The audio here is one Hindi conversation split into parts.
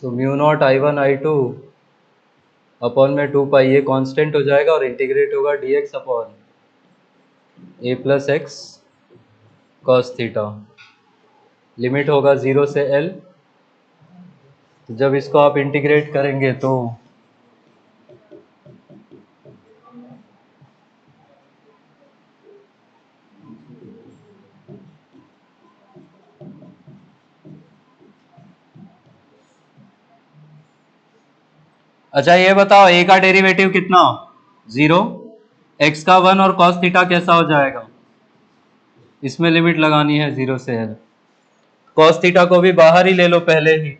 तो mu naught I1 I2 upon में 2 पाई, ये कांस्टेंट हो जाएगा और इंटीग्रेट होगा dx upon a plus x cos theta. Limit होगा 0 से L। तो जब इसको आप इंटीग्रेट करेंगे तो अच्छा ये बताओ, a का डेरिवेटिव कितना? 0, x का 1 और cos थीटा कैसा हो जाएगा? इसमें लिमिट लगानी है 0 से L। cos थीटा को भी बाहर ही ले लो पहले ही।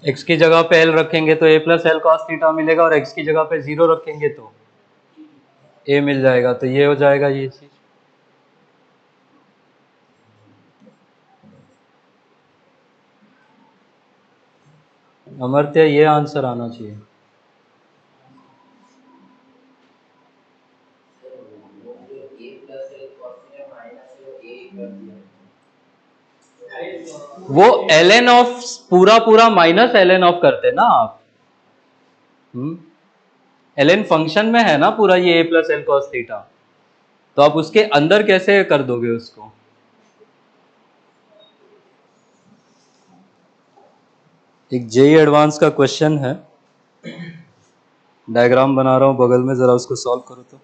x की जगह पे L रखेंगे तो a plus L cos theta मिलेगा, और x की जगह पे 0 रखेंगे तो a मिल जाएगा। तो ये हो जाएगा ये चीज। अमर्त्य, ये आंसर आना चाहिए। वो ln ऑफ पूरा पूरा माइनस ln ऑफ करते ना आप। ln फंक्शन में है ना पूरा, ये a plus L cos theta, तो आप उसके अंदर कैसे कर दोगे उसको? एक जेई एडवांस का क्वेश्चन है, डायग्राम बना रहा हूं बगल में, जरा उसको सॉल्व करो तो।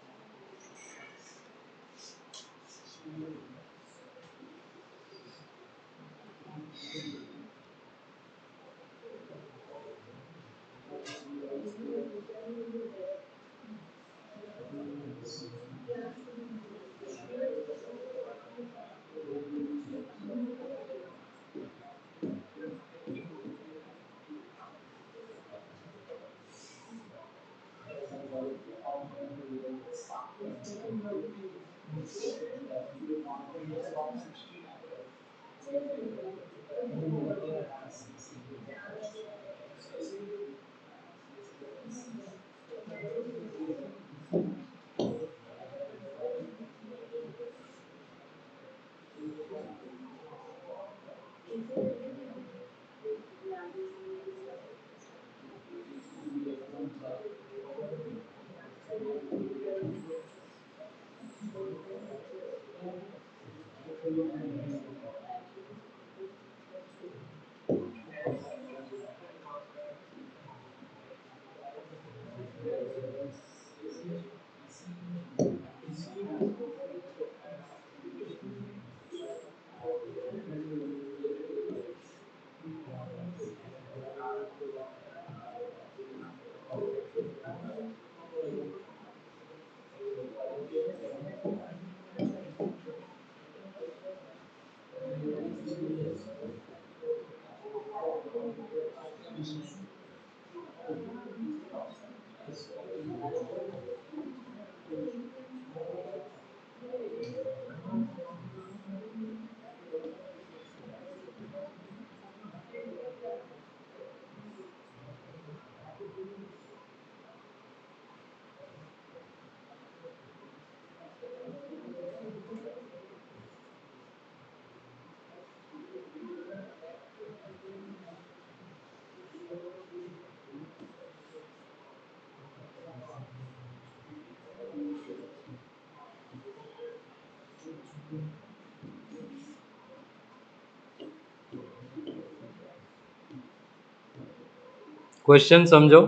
क्वेश्चन समझो।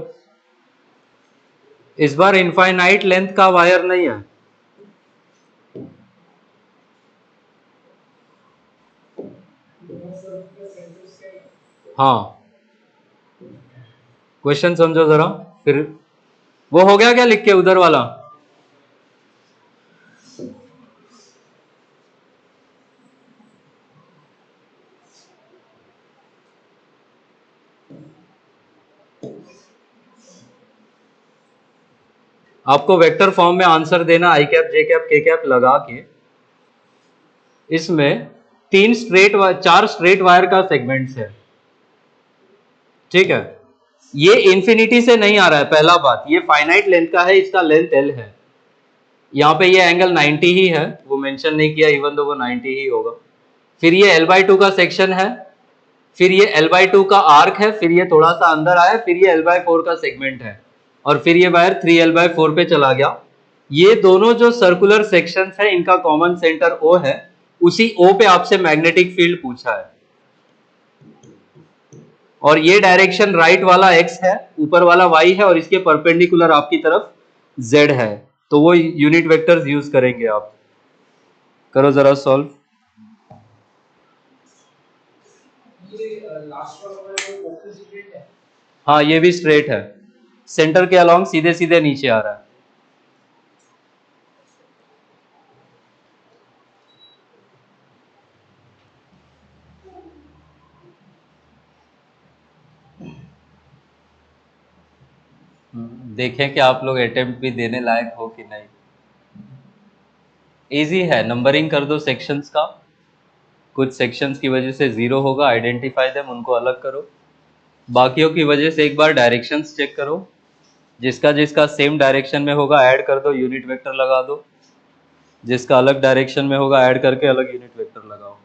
इस बार इनफाइनाइट लेंथ का वायर नहीं है। हाँ, क्वेश्चन समझो जरा। फिर वो हो गया क्या लिख के उधर वाला? आपको वेक्टर फॉर्म में आंसर देना आई कैप जे कैप के कैप लगा के। इसमें चार स्ट्रेट वायर का सेगमेंट्स है, ठीक है। ये इंफिनिटी से नहीं आ रहा है, पहला बात, ये फाइनाइट लेंथ का है, इसका लेंथ एल है। यहाँ पे ये एंगल 90 ही है, वो मेंशन नहीं किया, इवन दो वो 90 ही होगा। फिर ये L/2 का सेक्शन है, फिर ये L/2 का आर्क है, फिर ये थोड़ा सा अंदर आया, फिर ये L/4 का सेगमेंट है, और फिर ये वायर 3L/4 पे चला गया। ये दोनों जो सर्कुलर सेक्शंस है, इनका कॉमन सेंटर O है, उसी O पे आपसे मैग्नेटिक फील्ड पूछा है। और ये डायरेक्शन राइट वाला x है, ऊपर वाला y है, और इसके परपेंडिकुलर आपकी तरफ z है, तो वो यूनिट वेक्टर्स यूज करेंगे आप। करो जरा सॉल्व। हाँ, ये भी स्ट्रेट है, सेंटर के अलोंग सीधे सीधे नीचे आ रहा है। देखें कि आप लोग अटेम्प्ट भी देने लायक हो कि नहीं। इजी है, नंबरिंग कर दो सेक्शंस का। कुछ सेक्शंस की वजह से 0 होगा, आइडेंटिफाई देम, उनको अलग करो। बाकियों की वजह से एक बार डायरेक्शंस चेक करो, जिसका जिसका सेम डायरेक्शन में होगा ऐड कर दो, यूनिट वेक्टर लगा दो। जिसका अलग डायरेक्शन में होगा ऐड करके अलग यूनिट वेक्टर लगाओ।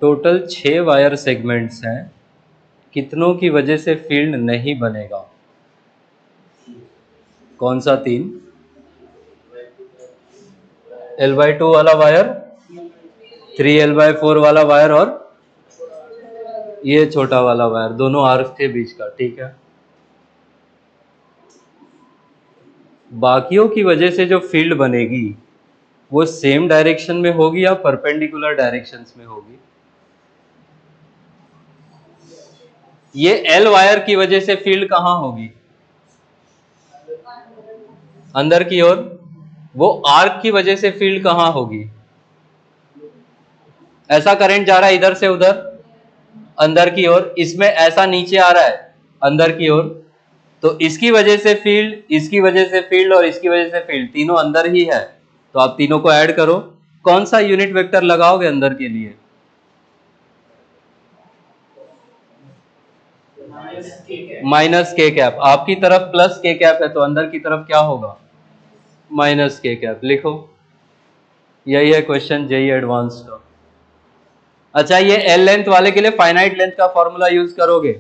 टोटल 6 वायर सेगमेंट्स हैं, कितनों की वजह से फील्ड नहीं बनेगा? कौन सा 3? L/2 वाला वायर, 3L/4 वाला वायर, और ये छोटा वाला वायर, दोनों आर्क थे बीच का, ठीक है। बाकियों की वजह से जो फील्ड बनेगी वो सेम डायरेक्शन में होगी या परपेंडिकुलर डायरेक्शंस में होगी? ये L वायर की वजह से फील्ड कहां होगी? अंदर की ओर। वो आर्क की वजह से फील्ड कहां होगी? ऐसा करंट जा रहा है इधर से उधर, अंदर की ओर, इसमें ऐसा नीचे आ रहा है अंदर की ओर, तो इसकी वजह से फील्ड, इसकी वजह से फील्ड, और इसकी वजह से फील्ड, तीनों अंदर ही है। तो आप तीनों को ऐड करो। कौन सा यूनिट वेक्टर लगाओगे अंदर के लिए? माइनस के कैप। आपकी तरफ प्लस के कैप है, तो अंदर की तरफ क्या होगा? माइनस के कैप। लिखो, यही है क्वेश्चन जेई एडवांस का। अच्छा, ये एल लेंथ वाले के लिए फाइनाइट लेंथ का फॉर्मूला यूज करोगे?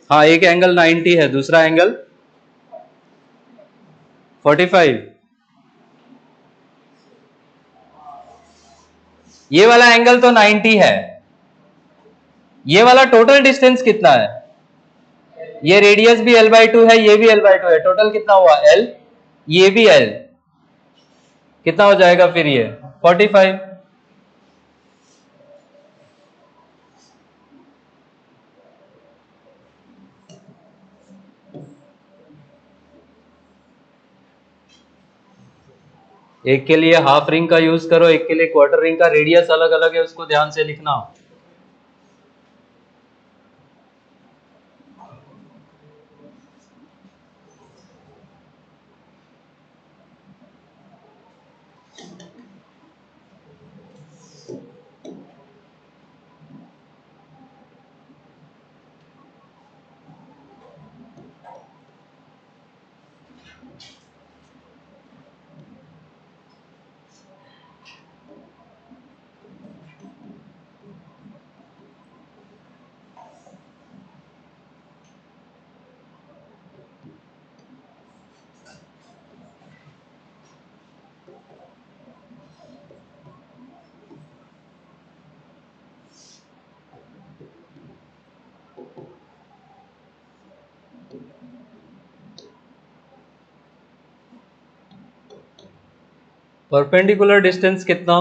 हाँ, एक एंगल 90 है, दूसरा एंगल 45। ये वाला एंगल तो 90 है। ये वाला टोटल डिस्टेंस कितना है? ये रेडियस भी L/2 है, ये भी L/2 है, टोटल कितना हुआ? L। ये भी L, कितना हो जाएगा फिर ये? 45। एक के लिए हाफ रिंग का यूज करो, एक के लिए क्वार्टर रिंग का, रेडियस अलग अलग है, उसको ध्यान से लिखना। परपेंडिकुलर डिस्टेंस कितना?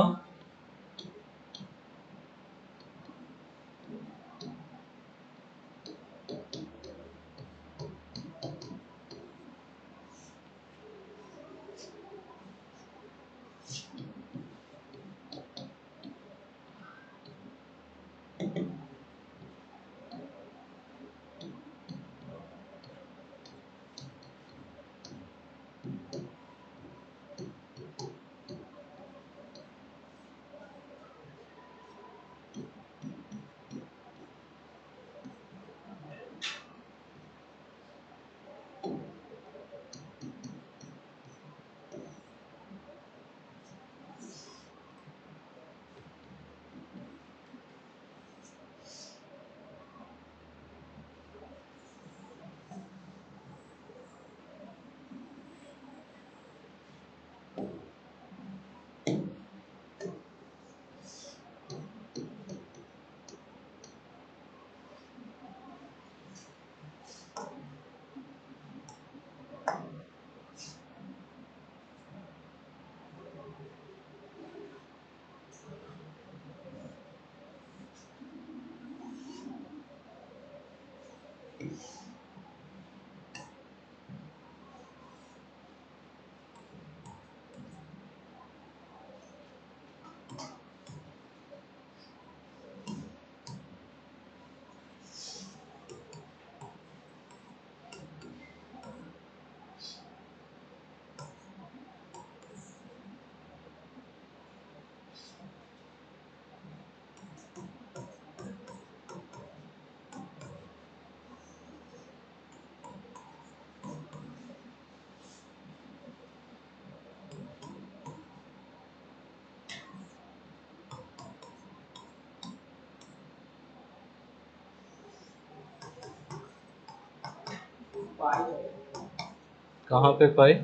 कहाँ पे पाई?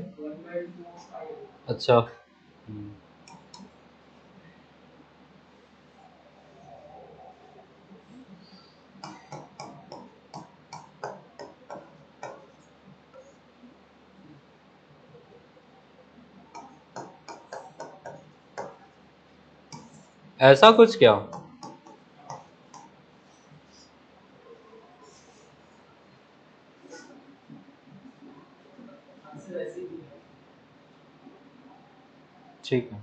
अच्छा। ऐसा कुछ क्या? ठीक है।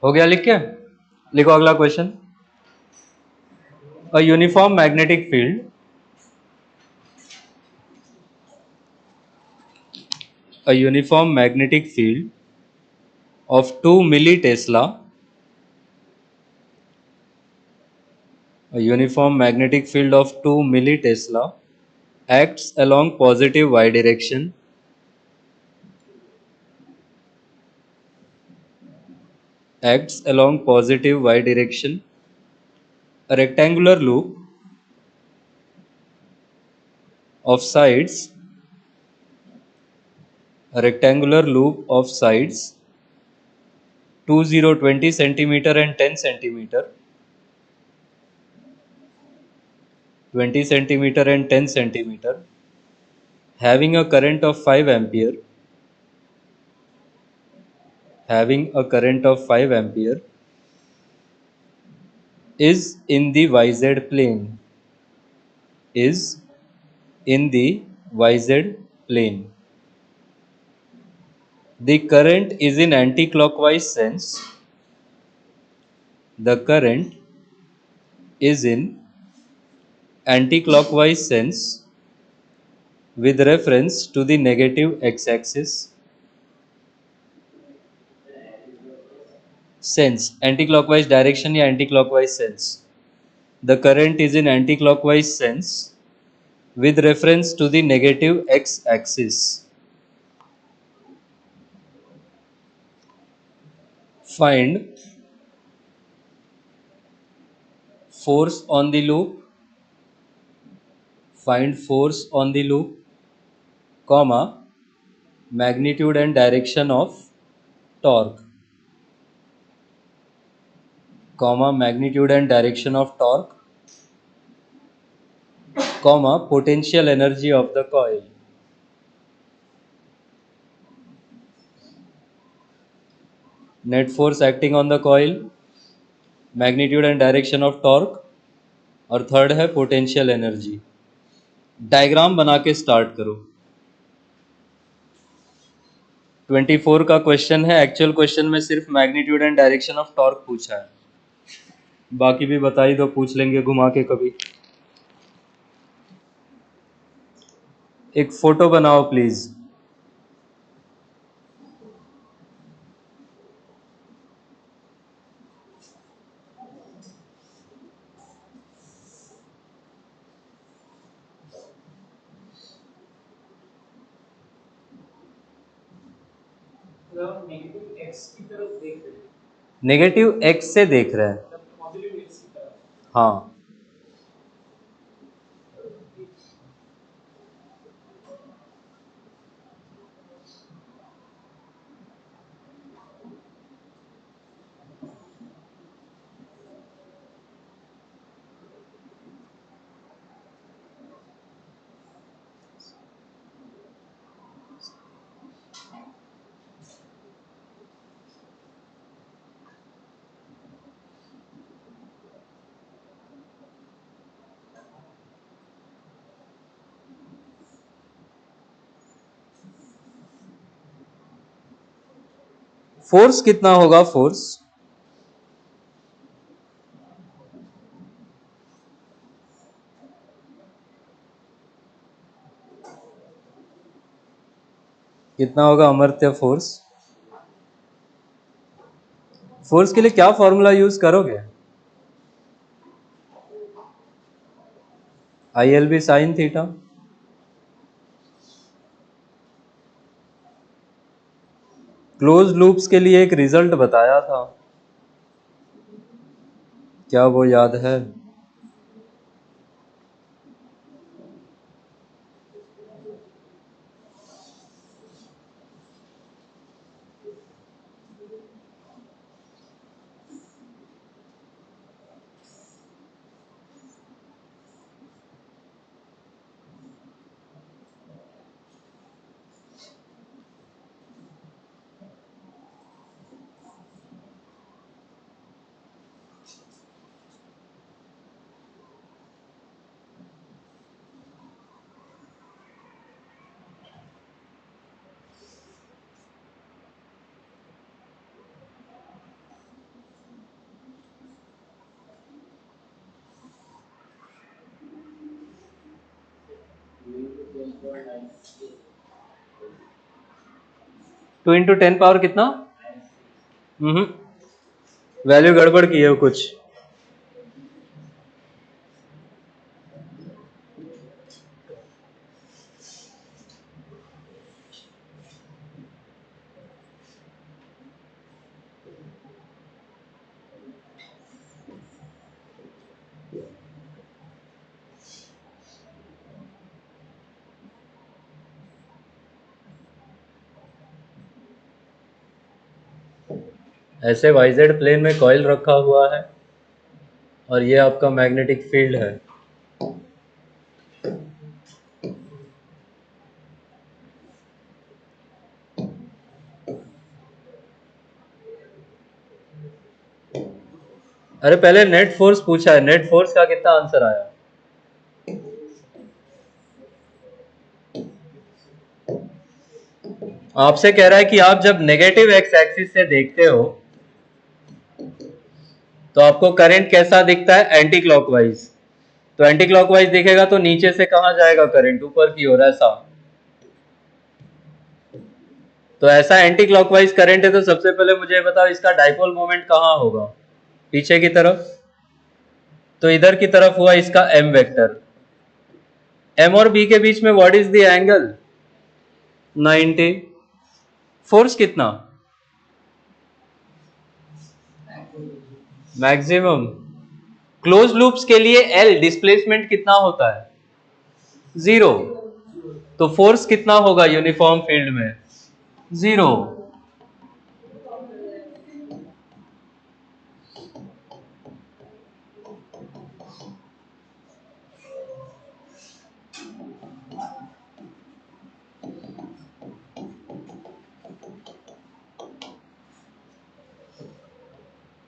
हो गया लिख के? लिखो अगला question. A uniform magnetic field a uniform magnetic field of 2 millitesla, a uniform magnetic field of 2 millitesla acts along positive y direction, acts along positive y direction. A rectangular loop of sides, a rectangular loop of sides 20 centimeter and 10 centimeter 20 centimeter and 10 centimeter, having a current of 5 ampere, is in the YZ plane, is in the YZ plane. The current is in anti-clockwise sense. The current is in anti-clockwise sense with reference to the negative x-axis. Sense, anti-clockwise direction या anti-clockwise sense. The current is in anti-clockwise sense with reference to the negative x-axis. Find force on the loop, comma, magnitude and direction of torque, comma, potential energy of the coil. Net force acting on the coil, magnitude and direction of torque, और थर्ड है पोटेंशियल एनर्जी. डायग्राम बना के स्टार्ट करो. 24 का क्वेश्चन है. एक्चुअल क्वेश्चन में सिर्फ magnitude and direction of torque पूछा है, बाकी भी बता ही दो, पूछ लेंगे घुमा के कभी. एक फोटो बनाओ प्लीज. नेगेटिव एक्स से देख रहे हैं. हाँ, फोर्स कितना होगा? फोर्स कितना होगा अमर्त्य फोर्स? फोर्स के लिए क्या फॉर्मूला यूज करोगे? ILB sine theta. Close loops के लिए एक रिजल्ट बताया था, क्या वो याद है? टू इंटू 10 पावर कितना? वैल्यू गड़बड़ की है कुछ. ऐसे वाईजेड प्लेन में कॉइल रखा हुआ है और ये आपका मैग्नेटिक फील्ड है. अरे पहले नेट फोर्स पूछा है, नेट फोर्स का कितना आंसर आया? आपसे कह रहा है कि आप जब नेगेटिव एक्स एक्सिस से देखते हो तो आपको करंट कैसा दिखता है? Anti clockwise. तो एंटी क्लॉकवाइज दिखेगा तो नीचे से कहां जाएगा करंट? ऊपर की ओर, ऐसा। तो ऐसा एंटी क्लॉकवाइज करंट है तो सबसे पहले मुझे बताओ इसका डाइपोल मोमेंट कहां होगा? पीछे की तरफ। तो इधर की तरफ हुआ इसका एम वेक्टर। एम और बी के बीच में what is the angle? 90। Force कितना? मैक्सिमम। क्लोज लूप्स के लिए एल डिस्प्लेसमेंट कितना होता है? 0। तो फोर्स कितना होगा यूनिफॉर्म फील्ड में? 0।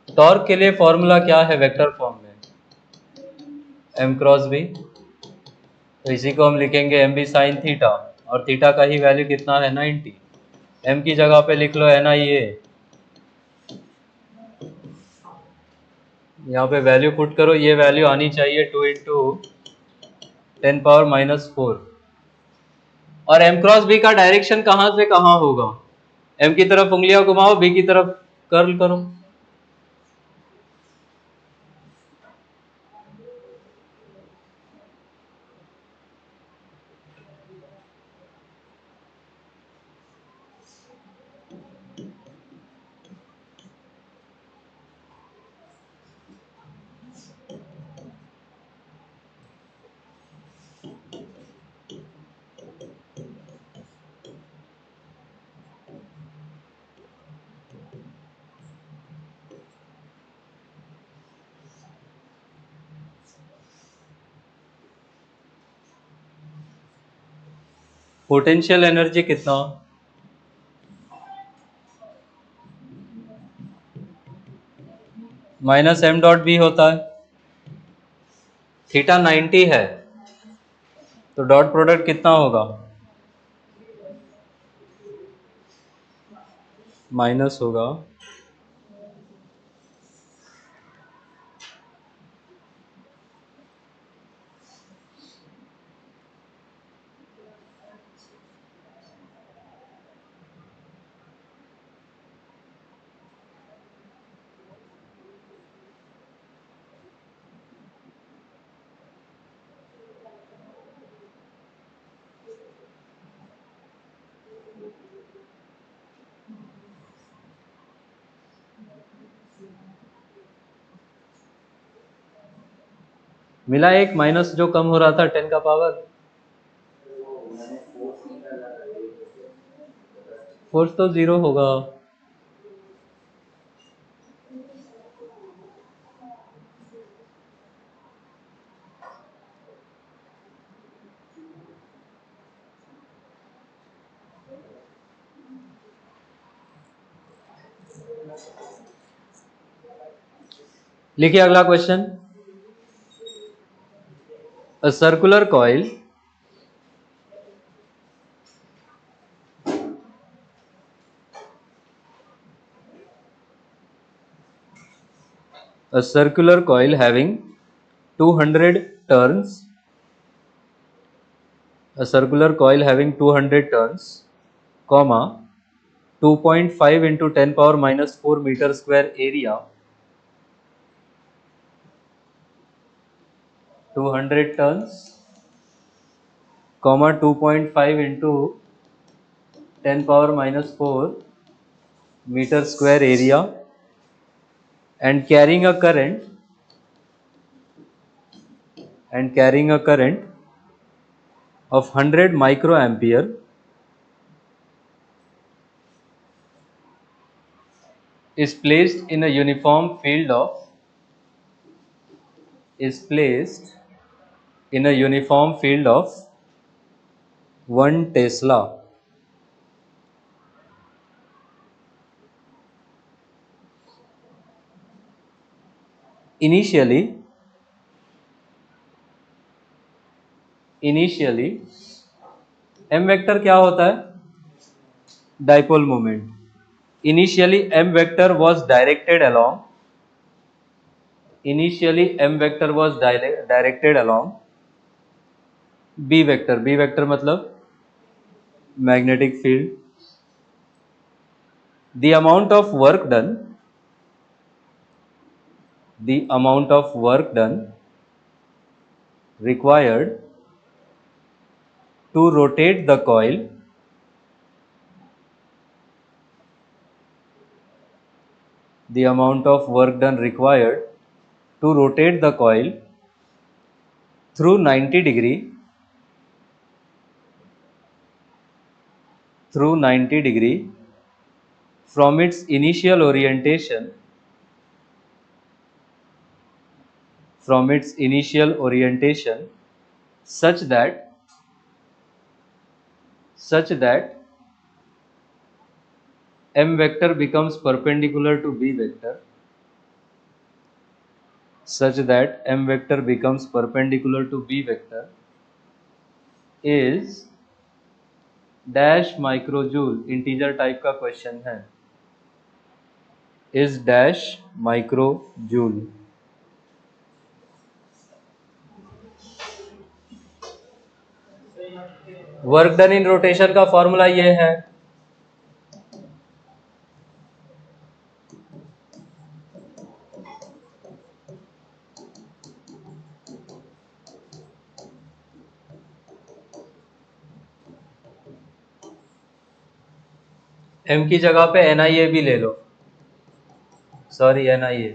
टॉर्क के लिए फॉर्मूला क्या है वेक्टर फॉर्म में? M cross B. तो इसी को हम लिखेंगे एम बी साइन थीटा, और थीटा का ही वैल्यू कितना है? 90। एम की जगह पे लिख लो एन आई ए। यहाँ पे वैल्यू पुट करो, ये वैल्यू आनी चाहिए 2 × 10⁻⁴। और एम क्रॉस बी का डायरेक्शन कहाँ से कहाँ होगा? एम की तरफ उंगलियां घुमाओ, बी की तरफ कर्ल करो। पोटेंशियल एनर्जी कितना? माइनस एम डॉट बी होता है। थीटा 90 है तो डॉट प्रोडक्ट कितना होगा? माइनस होगा। मिला एक माइनस जो कम हो रहा था 10 का पावर। फोर्स तो 0 होगा। लिखिए अगला question. A circular coil a circular coil having 200 turns, a circular coil having 200 turns, comma 2.5 into 10⁻⁴ meter square area, 200 turns, comma 2.5 into 10⁻⁴ meter square area, and carrying a current of 100 microampere is placed in a uniform field of 1 Tesla. Initially M vector क्या होता है? Dipole moment. Initially m vector was directed along. Initially m vector was directed along b vector. B vector मतलब magnetic field. The amount of work done. The amount of work done required to rotate the coil. The amount of work done required to rotate the coil through 90 degree from its initial orientation such that m vector becomes perpendicular to b vector, is dash microjoule. Integer type का क्वेश्चन है. is dash microjoule. Work done in rotation का फॉर्मूला ये है. m की जगह पे NIA भी ले लो. Sorry, NIA.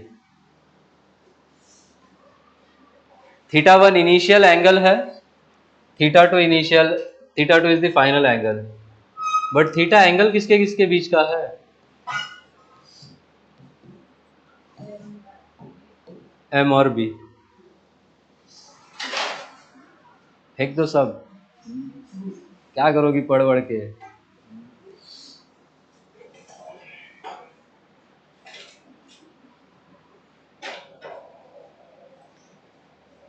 Theta one initial angle है. Theta two is the final angle. But theta angle किसके किसके बीच का है? M और B. फेंक दो सब. क्या करोगी पढ़ पढ़ के?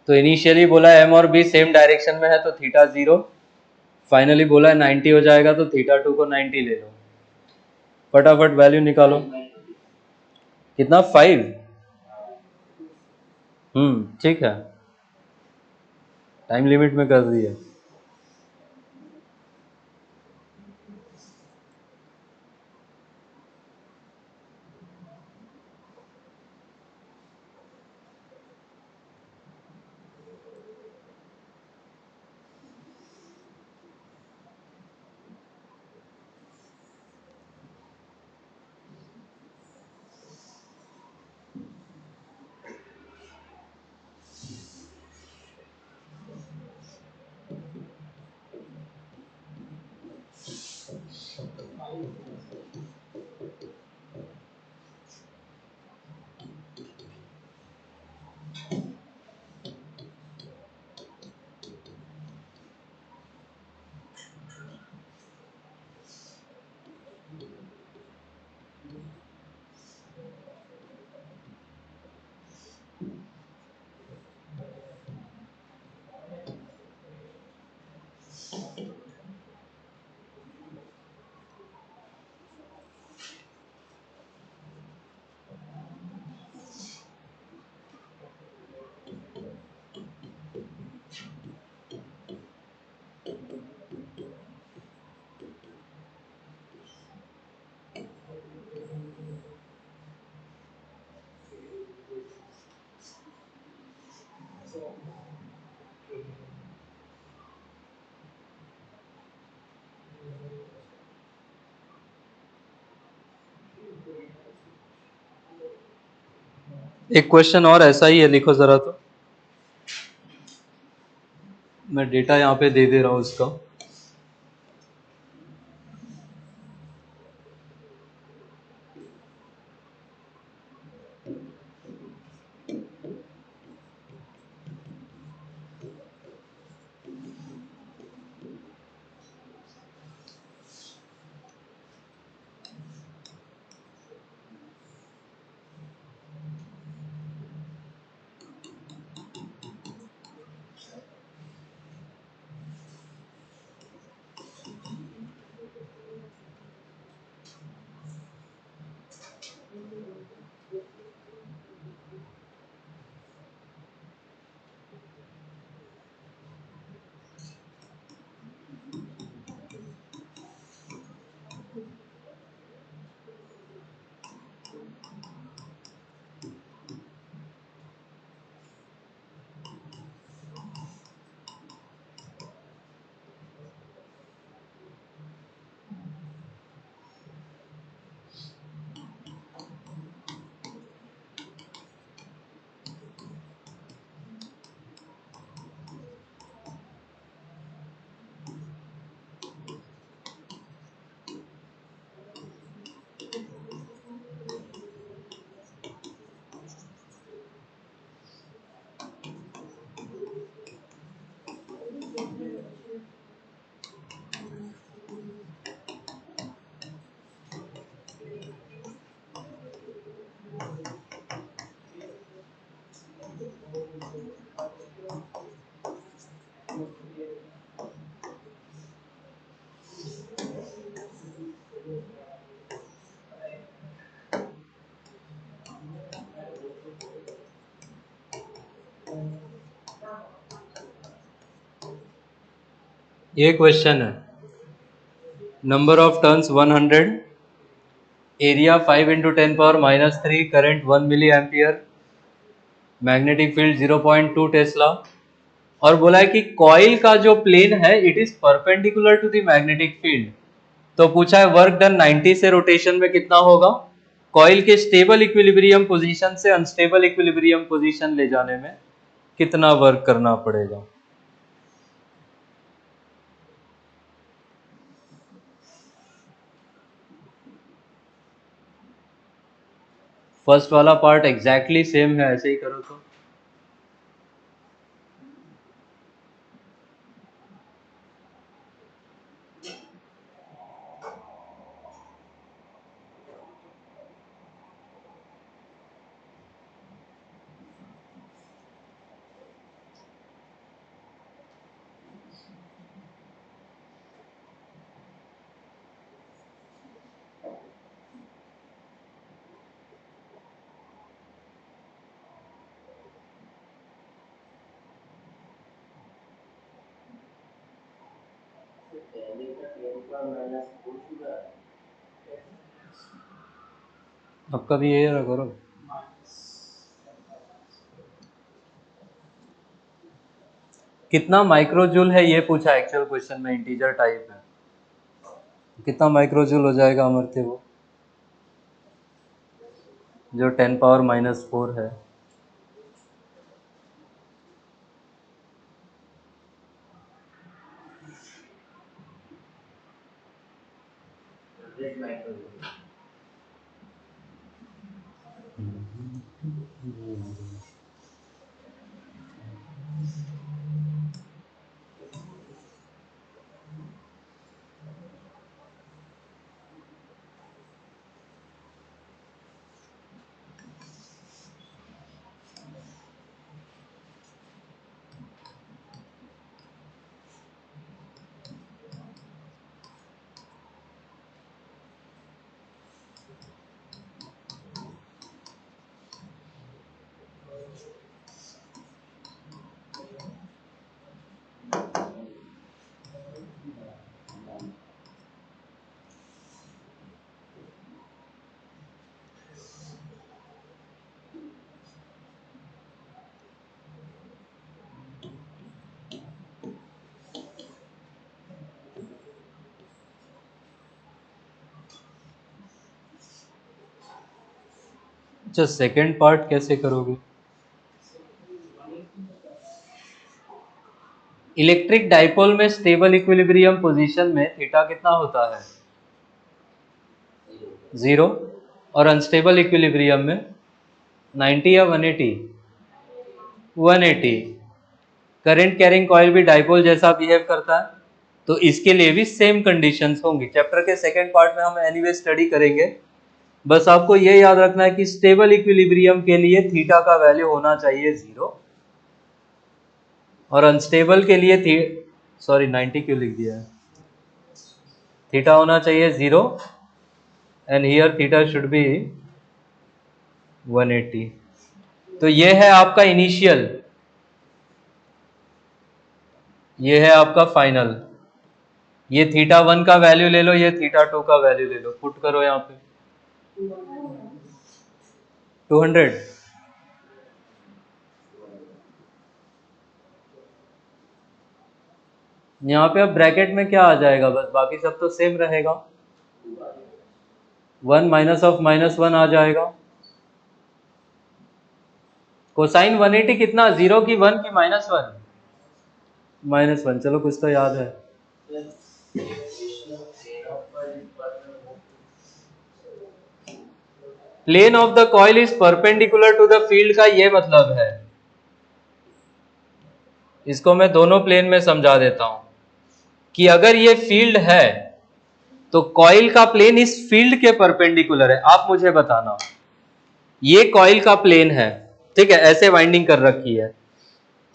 तो इनिशियली बोला M और B सेम डायरेक्शन में है तो थीटा 0. फाइनली बोला है 90 हो जाएगा तो थीटा 2 को 90 ले लो. फटाफट वैल्यू निकालो. कितना? 5. ठीक है. टाइम लिमिट में कर दिया. एक क्वेश्चन और ऐसा ही है, लिखो जरा. तो मैं डेटा यहाँ पे दे रहा हूँ उसका. ये क्वेश्चन है, number of turns 100, area 5 into 10⁻³ current 1 milli ampere, magnetic field 0.2 tesla, और बोला है कि कॉइल का जो प्लेन है it is perpendicular to the magnetic field. तो पूछा है वर्क डन 90 से रोटेशन में कितना होगा, कॉइल के स्टेबल इक्विलिब्रियम पोजीशन से अनस्टेबल इक्विलिब्रियम पोजीशन ले जाने में कितना वर्क करना पड़ेगा। फर्स्ट वाला पार्ट एग्जैक्टली सेम है, ऐसे ही करो तो। आपका भी यही रहा करो। कितना माइक्रोजूल है ये पूछा एक्चुअल क्वेश्चन में, इंटीजर टाइप है। कितना माइक्रोजूल हो जाएगा अमरते वो, जो 10⁻⁻⁴ है। अच्छा, सेकंड पार्ट कैसे करोगे। इलेक्ट्रिक डाइपोल में स्टेबल इक्विलिब्रियम पोजीशन में थीटा कितना होता है, 0, और अनस्टेबल इक्विलिब्रियम में 90 या 180, 180। करंट कैरिंग कॉइल भी डाइपोल जैसा बिहेव करता है, तो इसके लिए भी सेम कंडीशंस होंगी। चैप्टर के सेकंड पार्ट में हम एनीवे स्टडी करेंगे। बस आपको ये याद रखना है कि स्टेबल इक्विलिब्रियम के लिए थीटा का वैल्यू होना चाहिए 0, और अनस्टेबल के लिए सॉरी 90 क्यों लिख दिया है, थीटा होना चाहिए 0 and here theta should be 180। तो ये है आपका इनिशियल, ये है आपका फाइनल। ये θ1 का वैल्यू ले लो, ये θ2 का वैल्यू ले लो, पुट करो यहाँ पे 200। यहाँ पे अब ब्रैकेट में क्या आ जाएगा, बस बाकी सब तो सेम रहेगा, 1 माइनस ऑफ -1 आ जाएगा। कोसाइन 180 कितना, 0 की 1 की -1, -1। चलो कुछ तो याद है। Plane of the coil is perpendicular to the field का ये मतलब है, इसको मैं दोनों प्लेन में समझा देता हूं कि अगर ये फील्ड है तो कॉइल का प्लेन इस फील्ड के परपेंडिकुलर है। आप मुझे बताना, ये कॉइल का प्लेन है, ठीक है, ऐसे वाइंडिंग कर रखी है,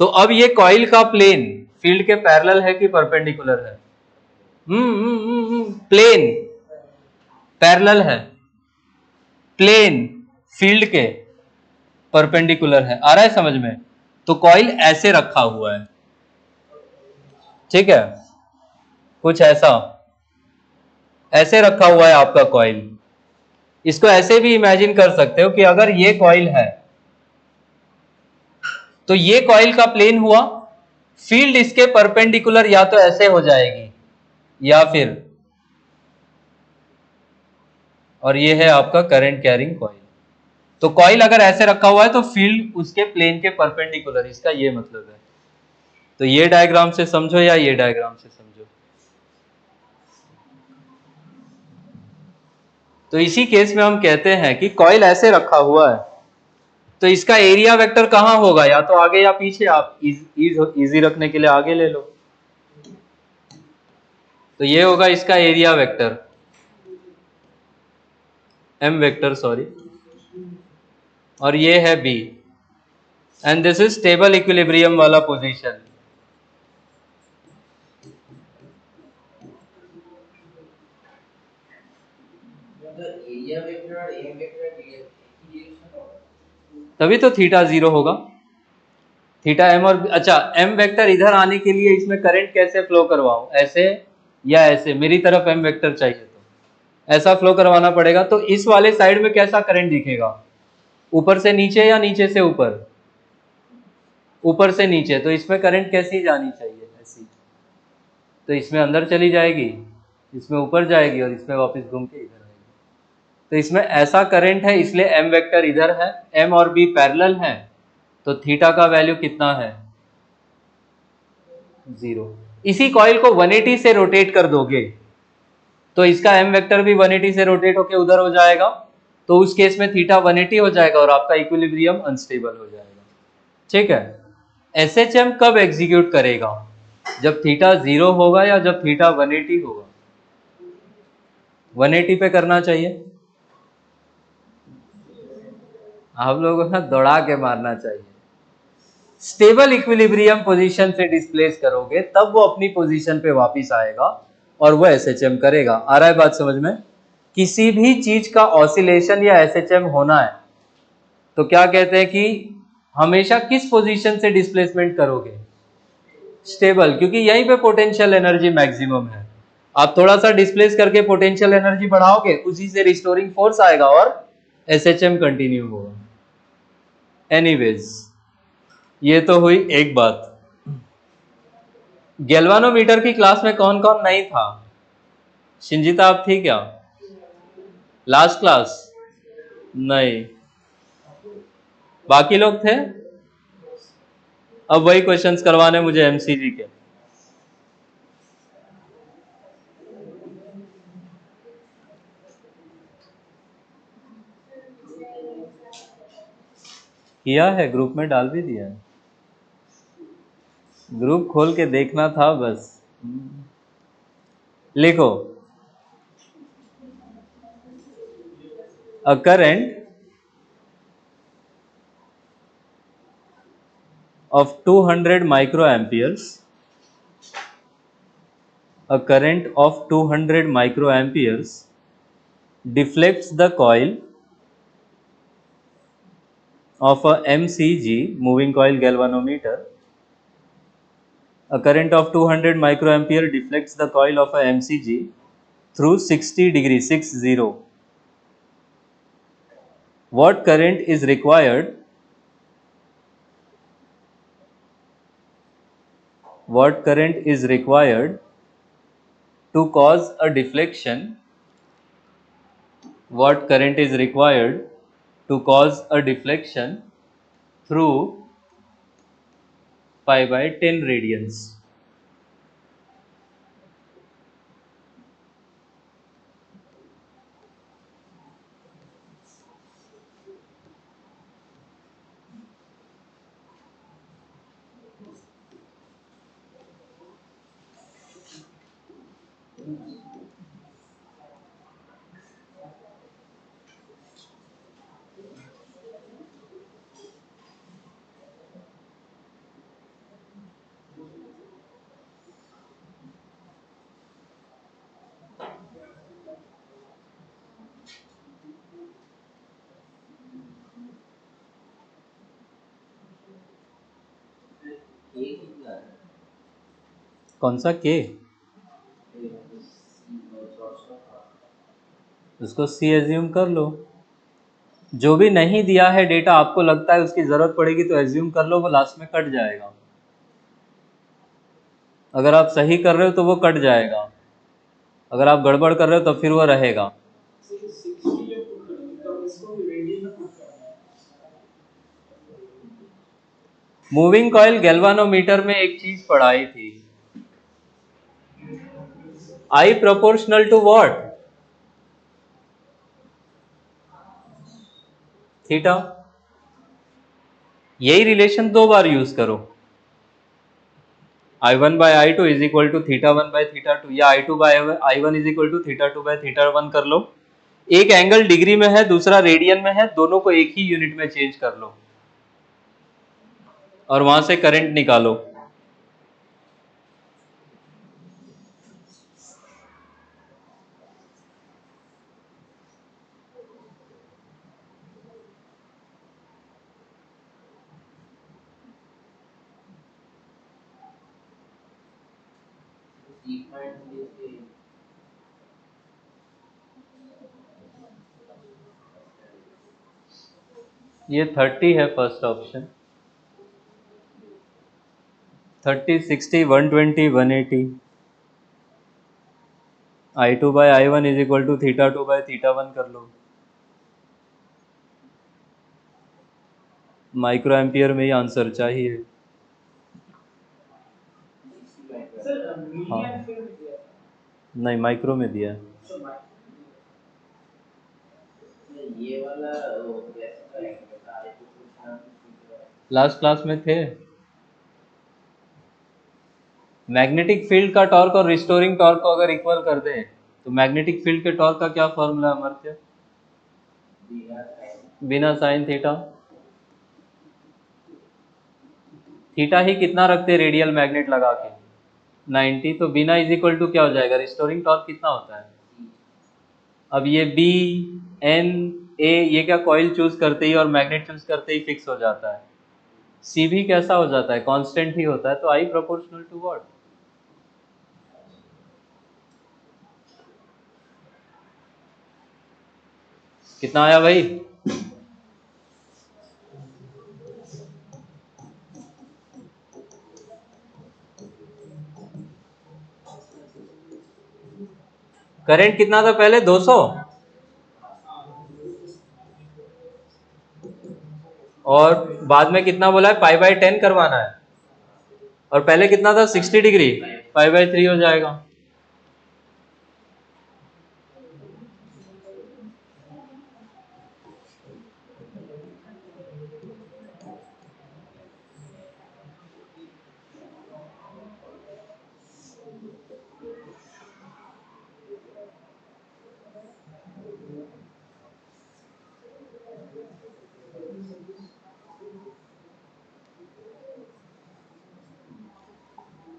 तो अब ये कॉइल का प्लेन फील्ड के पैरेलल है कि परपेंडिकुलर है, प्लेन पैरेलल है, प्लेन फील्ड के परपेंडिकुलर है, आ रहा है समझ में। तो कॉइल ऐसे रखा हुआ है, ठीक है। कुछ ऐसा, ऐसे रखा हुआ है आपका कॉइल। इसको ऐसे भी इमेजिन कर सकते हो कि अगर ये कॉइल है तो ये कॉइल का प्लेन हुआ, फील्ड इसके परपेंडिकुलर या तो ऐसे हो जाएगी या फिर, और ये है आपका करंट कैरिंग कॉइल। तो कॉइल अगर ऐसे रखा हुआ है तो फील्ड उसके प्लेन के परपेंडिकुलर, इसका ये मतलब है। तो ये डायग्राम से समझो या ये डायग्राम से समझो। तो इसी केस में हम कहते हैं कि कॉइल ऐसे रखा हुआ है तो इसका एरिया वेक्टर कहां होगा, या तो आगे या पीछे। आप इजी रखने के लिए आगे ले लो। तो ये होगा इसका area vector, M vector sorry, और ये है B, and this is stable equilibrium वाला पोजीशन। तभी तो थीटा जीरो होगा। थीटा एम और अच्छा, एम वेक्टर इधर आने के लिए इसमें करंट कैसे फ्लो करवाऊं, ऐसे या ऐसे? मेरी तरफ एम वेक्टर चाहिए तो ऐसा फ्लो करवाना पड़ेगा। तो इस वाले साइड में कैसा करंट दिखेगा, ऊपर से नीचे या नीचे से ऊपर? ऊपर से नीचे। तो इसमें करंट कैसी जानी चाहिए, ऐसी। तो इसमें अंदर चली जाएगी, इसमें ऊपर जाएगी और इसमें वापस घूम के इधर आएगी। तो इसमें ऐसा करंट है, इसलिए एम वेक्टर इधर है, एम और बी पैरेलल है। तो थीटा का वैल्यू कितना है, 0। इसी कॉइल को 180 से रोटेट कर दोगे तो इसका एम वेक्टर भी 180 से रोटेट होके उधर हो जाएगा। तो उस केस में थीटा 180 हो जाएगा और आपका इक्विलिब्रियम अनस्टेबल हो जाएगा। ठीक है। एसएचएम कब एग्जीक्यूट करेगा, जब थीटा 0 होगा या जब थीटा 180 होगा? 180 पे करना चाहिए। आप लोगों को ना दौड़ा के मारना चाहिए। स्टेबल इक्विलिब्रियम पोजीशन से डिस्प्लेस करोगे तब वो अपनी पोजीशन पे वापस आएगा और वो एसएचएम करेगा। आ रहा है बात समझ में? किसी भी चीज का ऑसिलेशन या एसएचएम होना है तो क्या कहते हैं कि हमेशा किस पोजीशन से डिस्प्लेसमेंट करोगे, स्टेबल, क्योंकि यहीं पे पोटेंशियल एनर्जी मैक्सिमम है। आप थोड़ा सा डिस्प्लेस करके पोटेंशियल एनर्जी बढ़ाओगे, उसी से रिस्टोरिंग फोर्स आएगा और एसएचएम कंटिन्यू होगा। एनीवेज, ये तो हुई एक बात। गैल्वानोमीटर की क्लास में कौन कौन नहीं था? शिंजिता आप थी क्या लास्ट क्लास? नहीं, बाकी लोग थे। अब वही क्वेश्चंस करवाने मुझे एमसीजी के। किया है, ग्रुप में डाल भी दिया है। ग्रुप खोल के देखना था बस। लिखो, a current of 200 microamperes, a current of 200 microamperes deflects the coil of a MCG, moving coil galvanometer. A current of 200 microampere deflects the coil of a MCG through 60 degrees, 60. What current is required? What current is required to cause a deflection? What current is required to cause a deflection through pi by 10 radians? कौन सा के? उसको सी एज्यूम कर लो। जो भी नहीं दिया है डेटा, आपको लगता है उसकी जरूरत पड़ेगी तो एज्यूम कर लो, वो लास्ट में कट जाएगा। अगर आप सही कर रहे हो तो वो कट जाएगा, अगर आप गड़बड़ कर रहे हो तो फिर वो रहेगा। मूविंग कॉइल गैल्वानोमीटर में एक चीज पढ़ाई थी, I proportional to what? Theta. यही रिलेशन दो बार यूज करो, I1 by I2 is equal to theta one by theta two, या I2 by I1 is equal to theta two by theta one कर लो। एक एंगल डिग्री में है, दूसरा रेडियन में है, दोनों को एक ही यूनिट में चेंज कर लो और वहां से करंट निकालो। ये 30 है first option, 30, 60, 120, 180। I2 by I1 is equal to theta two by theta one कर लो। माइक्रो एम्पियर में ही आंसर चाहिए। हाँ, नहीं माइक्रो में दिया है। लास्ट क्लास में थे। मैग्नेटिक फील्ड का टॉर्क और रिस्टोरिंग टॉर्क को अगर इक्वल कर दें तो मैग्नेटिक फील्ड के टॉर्क का क्या फॉर्मूला है अमर्त्य? बिना साइन थीटा। थीटा ही कितना रखते रेडियल मैग्नेट लगा के? 90। तो बिना इज इक्वल टू क्या हो जाएगा? रिस्टोरिंग टॉर्क कितना होता है? अब ये बी एन ए ये क्या कॉइल चूज करते ही और मैग्नेट चूज करते ही फिक्स हो जाता है। सी भी कैसा हो जाता है? कांस्टेंट ही होता है। तो आई प्रोपोर्शनल टू व्हाट? कितना आया भाई? करंट कितना था पहले? 200। और बाद में कितना बोला है? पाई बाय 10 करवाना है। और पहले कितना था? 60 डिग्री। पाई बाय 3 हो जाएगा।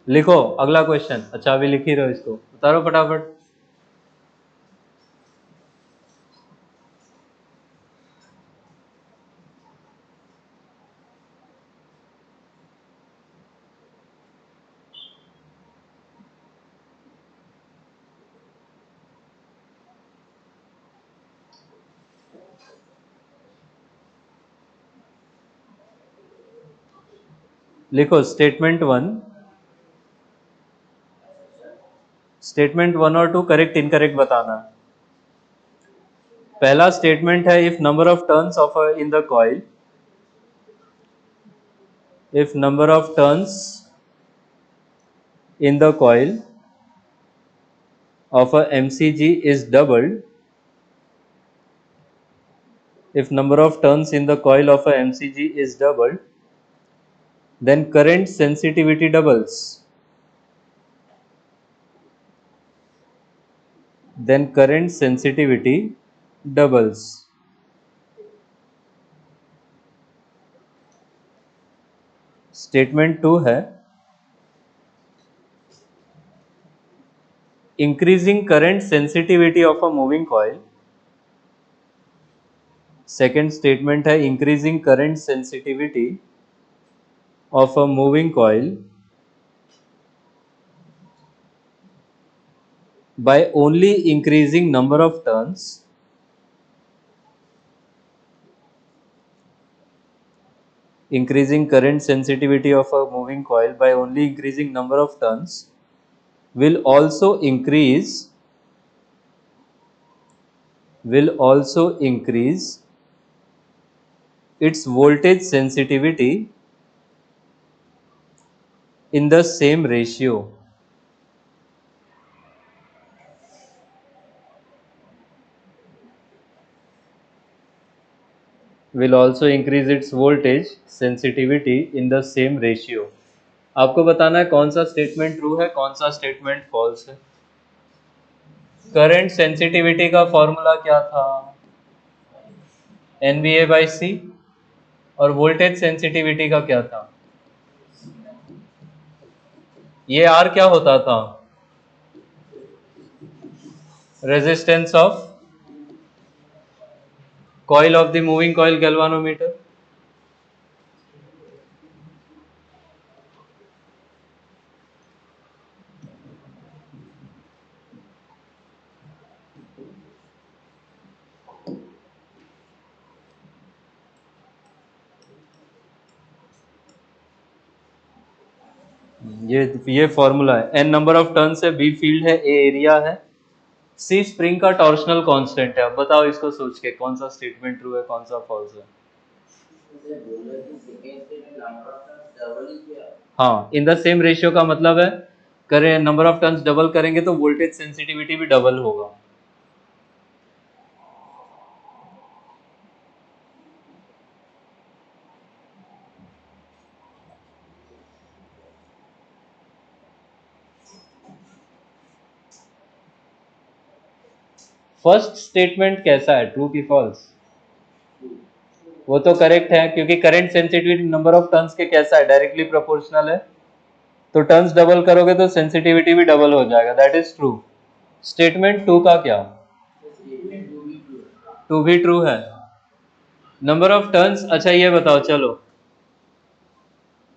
लिखो अगला क्वेश्चन। अच्छा अभी लिख ही रहो, इसको उतारो फटाफट। लिखो स्टेटमेंट वन, स्टेटमेंट वन और टू करेक्ट इनकरेक्ट बताना। पहला स्टेटमेंट है if number of turns of in the coil, if number of turns in the coil of a MCG is doubled, if number of turns in the coil of a MCG is doubled, then current sensitivity doubles. Then current sensitivity doubles. Statement two है increasing current sensitivity of a moving coil. Second statement है increasing current sensitivity of a moving coil by only increasing number of turns increasing current sensitivity of a moving coil by only increasing number of turns will also increase its voltage sensitivity in the same ratio. Will also increase its voltage sensitivity in the same ratio. आपको बताना है कौन सा स्टेटमेंट ट्रू है, कौन सा स्टेटमेंट फॉल्स है। करंट सेंसिटिविटी का फॉर्मूला क्या था? NBA/C। और वोल्टेज सेंसिटिविटी का क्या था? ये R क्या होता था? Resistance of coil of the moving coil galvanometer. ये फॉर्मूला है। N नंबर ऑफ टर्न्स है, B फील्ड है, A एरिया है, C स्प्रिंग का टॉर्शनल कांस्टेंट है। अब बताओ इसको सोच के कौन सा स्टेटमेंट ट्रू है, कौन सा फॉल्स है। हाँ, इन द सेम रेशियो का मतलब है करें नंबर ऑफ टर्न्स डबल करेंगे तो वोल्टेज सेंसिटिविटी भी डबल होगा। फर्स्ट स्टेटमेंट कैसा है, ट्रू की फॉल्स? वो तो करेक्ट है क्योंकि current sensitivity number of turns के कैसा है, डायरेक्टली प्रोपोर्शनल है। तो टर्न्स डबल करोगे तो सेंसिटिविटी भी डबल हो जाएगा, that is true. Statement two का क्या? टू भी ट्रू है। नंबर ऑफ टर्न्स, अच्छा ये बताओ, चलो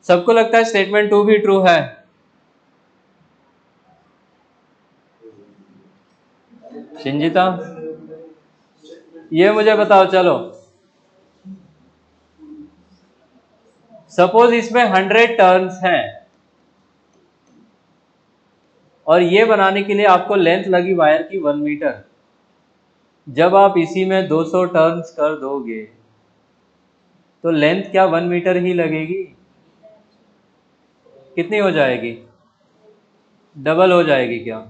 सबको लगता है स्टेटमेंट टू भी ट्रू है। शिंजिता ये मुझे बताओ, चलो सपोज इसमें 100 टर्न्स हैं और ये बनाने के लिए आपको लेंथ लगी वायर की 1 मीटर। जब आप इसी में 200 टर्न्स कर दोगे तो लेंथ क्या 1 मीटर ही लगेगी? कितनी हो जाएगी? डबल हो जाएगी क्या?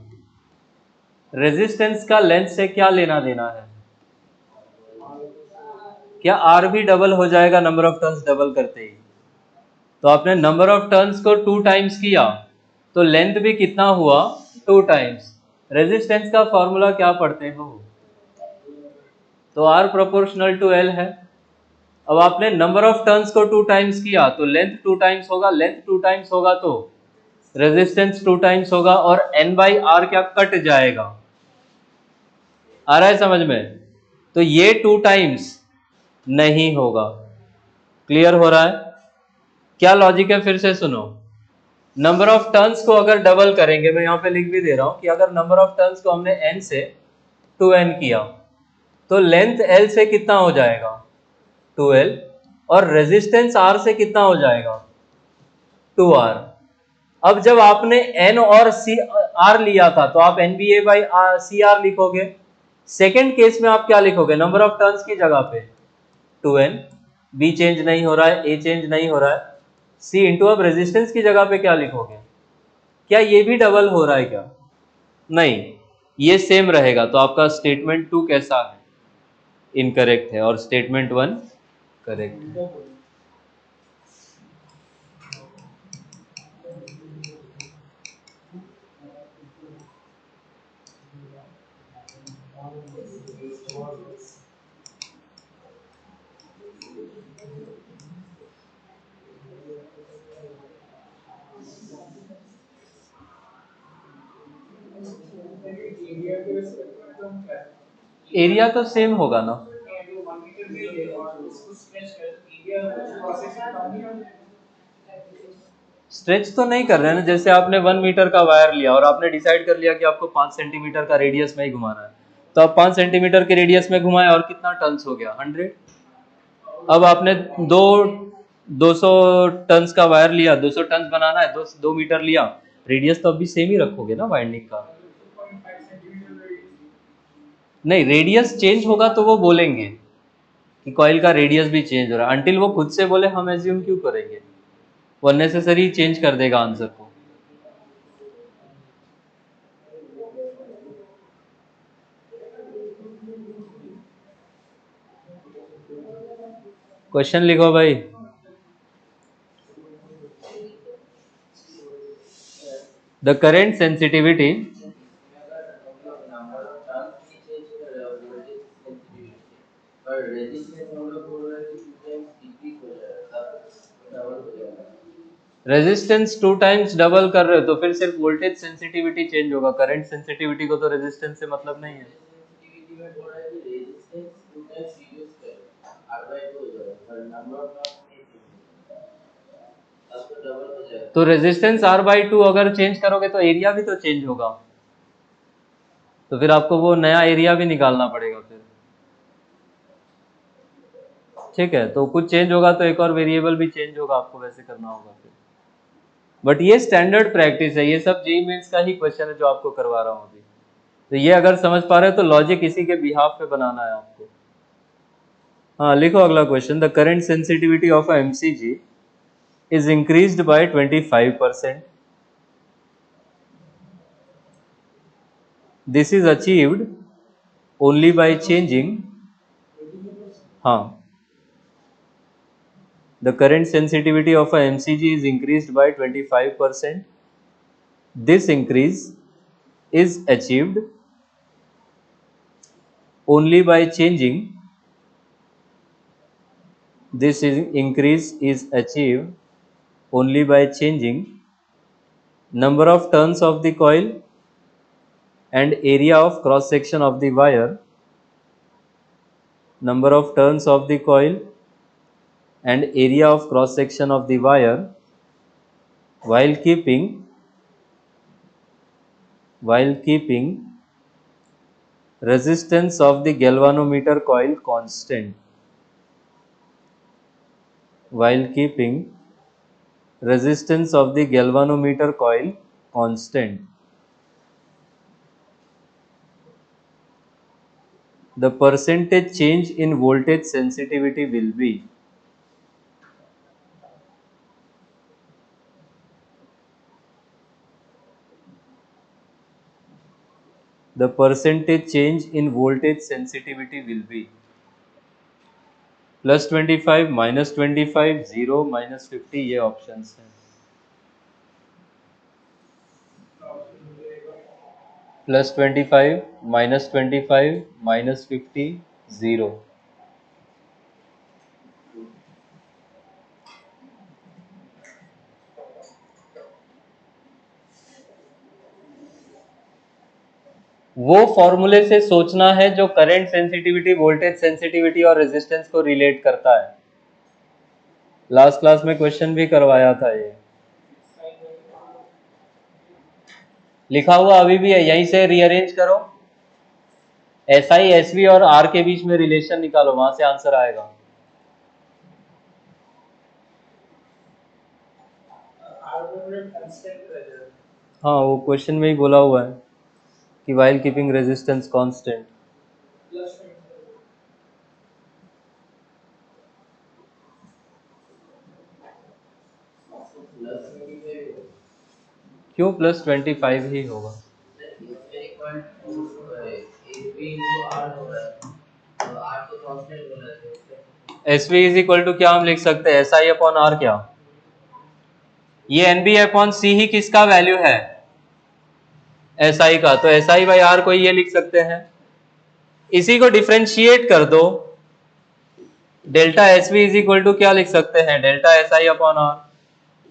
रेजिस्टेंस का लेंथ से क्या लेना देना है? क्या आर भी डबल हो जाएगा नंबर ऑफ टर्न्स डबल करते ही? तो आपने नंबर ऑफ टर्न्स को 2 टाइम्स किया तो लेंथ भी कितना हुआ? 2 टाइम्स। रेजिस्टेंस का फॉर्मूला क्या पढ़ते हो? तो R प्रोपोर्शनल टू L है। अब आपने नंबर ऑफ टर्न्स को 2 टाइम्स किया तो लेंथ 2 टाइम्स होगा, लेंथ 2 टाइम्स होगा तो रेजिस्टेंस 2 टाइम्स होगा और N/R क्या कट जाएगा। आ रहा है समझ में? तो ये 2 टाइम्स नहीं होगा। क्लियर हो रहा है? क्या लॉजिक है फिर से सुनो। नंबर ऑफ टर्न्स को अगर डबल करेंगे, मैं यहां पे लिख भी दे रहा हूं कि अगर नंबर ऑफ टर्न्स को हमने N से 2N किया तो लेंथ L से कितना हो जाएगा? 2L। और रेजिस्टेंस R से कितना हो जाएगा? 2R। अब जब आपने N और R लिया था तो आप NBA/CR लिखोगे। सेकेंड केस में आप क्या लिखोगे? नंबर ऑफ टर्न्स की जगह पे 2N, B चेंज नहीं हो रहा है, A चेंज नहीं हो रहा है, C इंटू अब रेजिस्टेंस की जगह पे क्या लिखोगे? क्या ये भी डबल हो रहा है क्या? नहीं, ये सेम रहेगा। तो आपका स्टेटमेंट 2 कैसा है? इनकरेक्ट है और स्टेटमेंट 1 करेक्ट है। एरिया तो सेम होगा ना। स्ट्रेच तो नहीं कर रहे हैं ना। जैसे आपने 1 मीटर का वायर लिया और आपने डिसाइड कर लिया कि आपको 5 सेंटीमीटर का रेडियस में ही घुमाना है, तो आप 5 सेंटीमीटर के रेडियस में घुमाए और कितना टर्न्स हो गया? 100। अब आपने दो 200 टन्स का वायर लिया, 200 टन्स बनाना है, 2 मीटर लिया, रेडियस तो अभी सेम ही रखोगे ना वाइंडिंग का। नहीं, रेडियस चेंज होगा तो वो बोलेंगे कि कॉइल का रेडियस भी चेंज हो रहा है। अंटिल वो खुद से बोले हम एज्यूम क्यों करेंगे, वो अननेसेसरी चेंज कर देगा आंसर को। क्वेश्चन लिखो भाई। The current sensitivity resistance 2 times double कर रहे हो तो फिर सिर्फ वोल्टेज सेंसिटिविटी चेंज होगा, करंट सेंसिटिविटी को तो रेजिस्टेंस से मतलब नहीं है। तो रेजिस्टेंस R/2 अगर चेंज करोगे तो एरिया भी तो चेंज होगा, तो फिर आपको वो नया एरिया भी निकालना पड़ेगा फिर। ठीक है, तो कुछ चेंज होगा तो एक और वेरिएबल भी चेंज होगा, आपको वैसे करना होगा फिर। बट ये स्टैंडर्ड प्रैक्टिस है, ये सब जेईई मेंस का ही क्वेश्चन है जो आपको करवा रहा हूँ अभी। तो ये अगर समझ पा रहे हो तो लॉजिक इसी के बिहाफ पे बनाना है आपको। हाँ लिखो अगला question. The current sensitivity of a MCG is increased by 25%. This is achieved only by changing, हाँ, the current sensitivity of a MCG is increased by 25%. This increase is achieved only by changing, this increase is achieved only by changing number of turns of the coil and area of cross section of the wire, number of turns of the coil and area of cross section of the wire while keeping resistance of the galvanometer coil constant, while keeping resistance of the galvanometer coil constant, the percentage change in voltage sensitivity will be, the percentage change in voltage sensitivity will be plus 25, minus 25, 0, minus 50, ये ऑप्शंस हैं। Plus 25, minus 25, minus 50, 0। वो फॉर्मूले से सोचना है जो करंट सेंसिटिविटी, वोल्टेज सेंसिटिविटी और रेजिस्टेंस को रिलेट करता है। लास्ट क्लास में क्वेश्चन भी करवाया था, ये लिखा हुआ अभी भी है, यहीं से रीअरेंज करो, SI SV और R के बीच में रिलेशन निकालो, वहां से आंसर आएगा। हाँ वो क्वेश्चन में ही बोला हुआ है कि while keeping resistance constant। क्यों प्लस 25 ही होगा? SV इज इक्वल टू क्या हम लिख सकते हैं, SI अपॉन R क्या? ये NB अपॉन C ही किसका वैल्यू है? SI का, तो SI बाई R को ये लिख सकते हैं। इसी को डिफरेंशिएट कर दो, delta SV is equal to क्या लिख सकते हैं, delta SI upon R।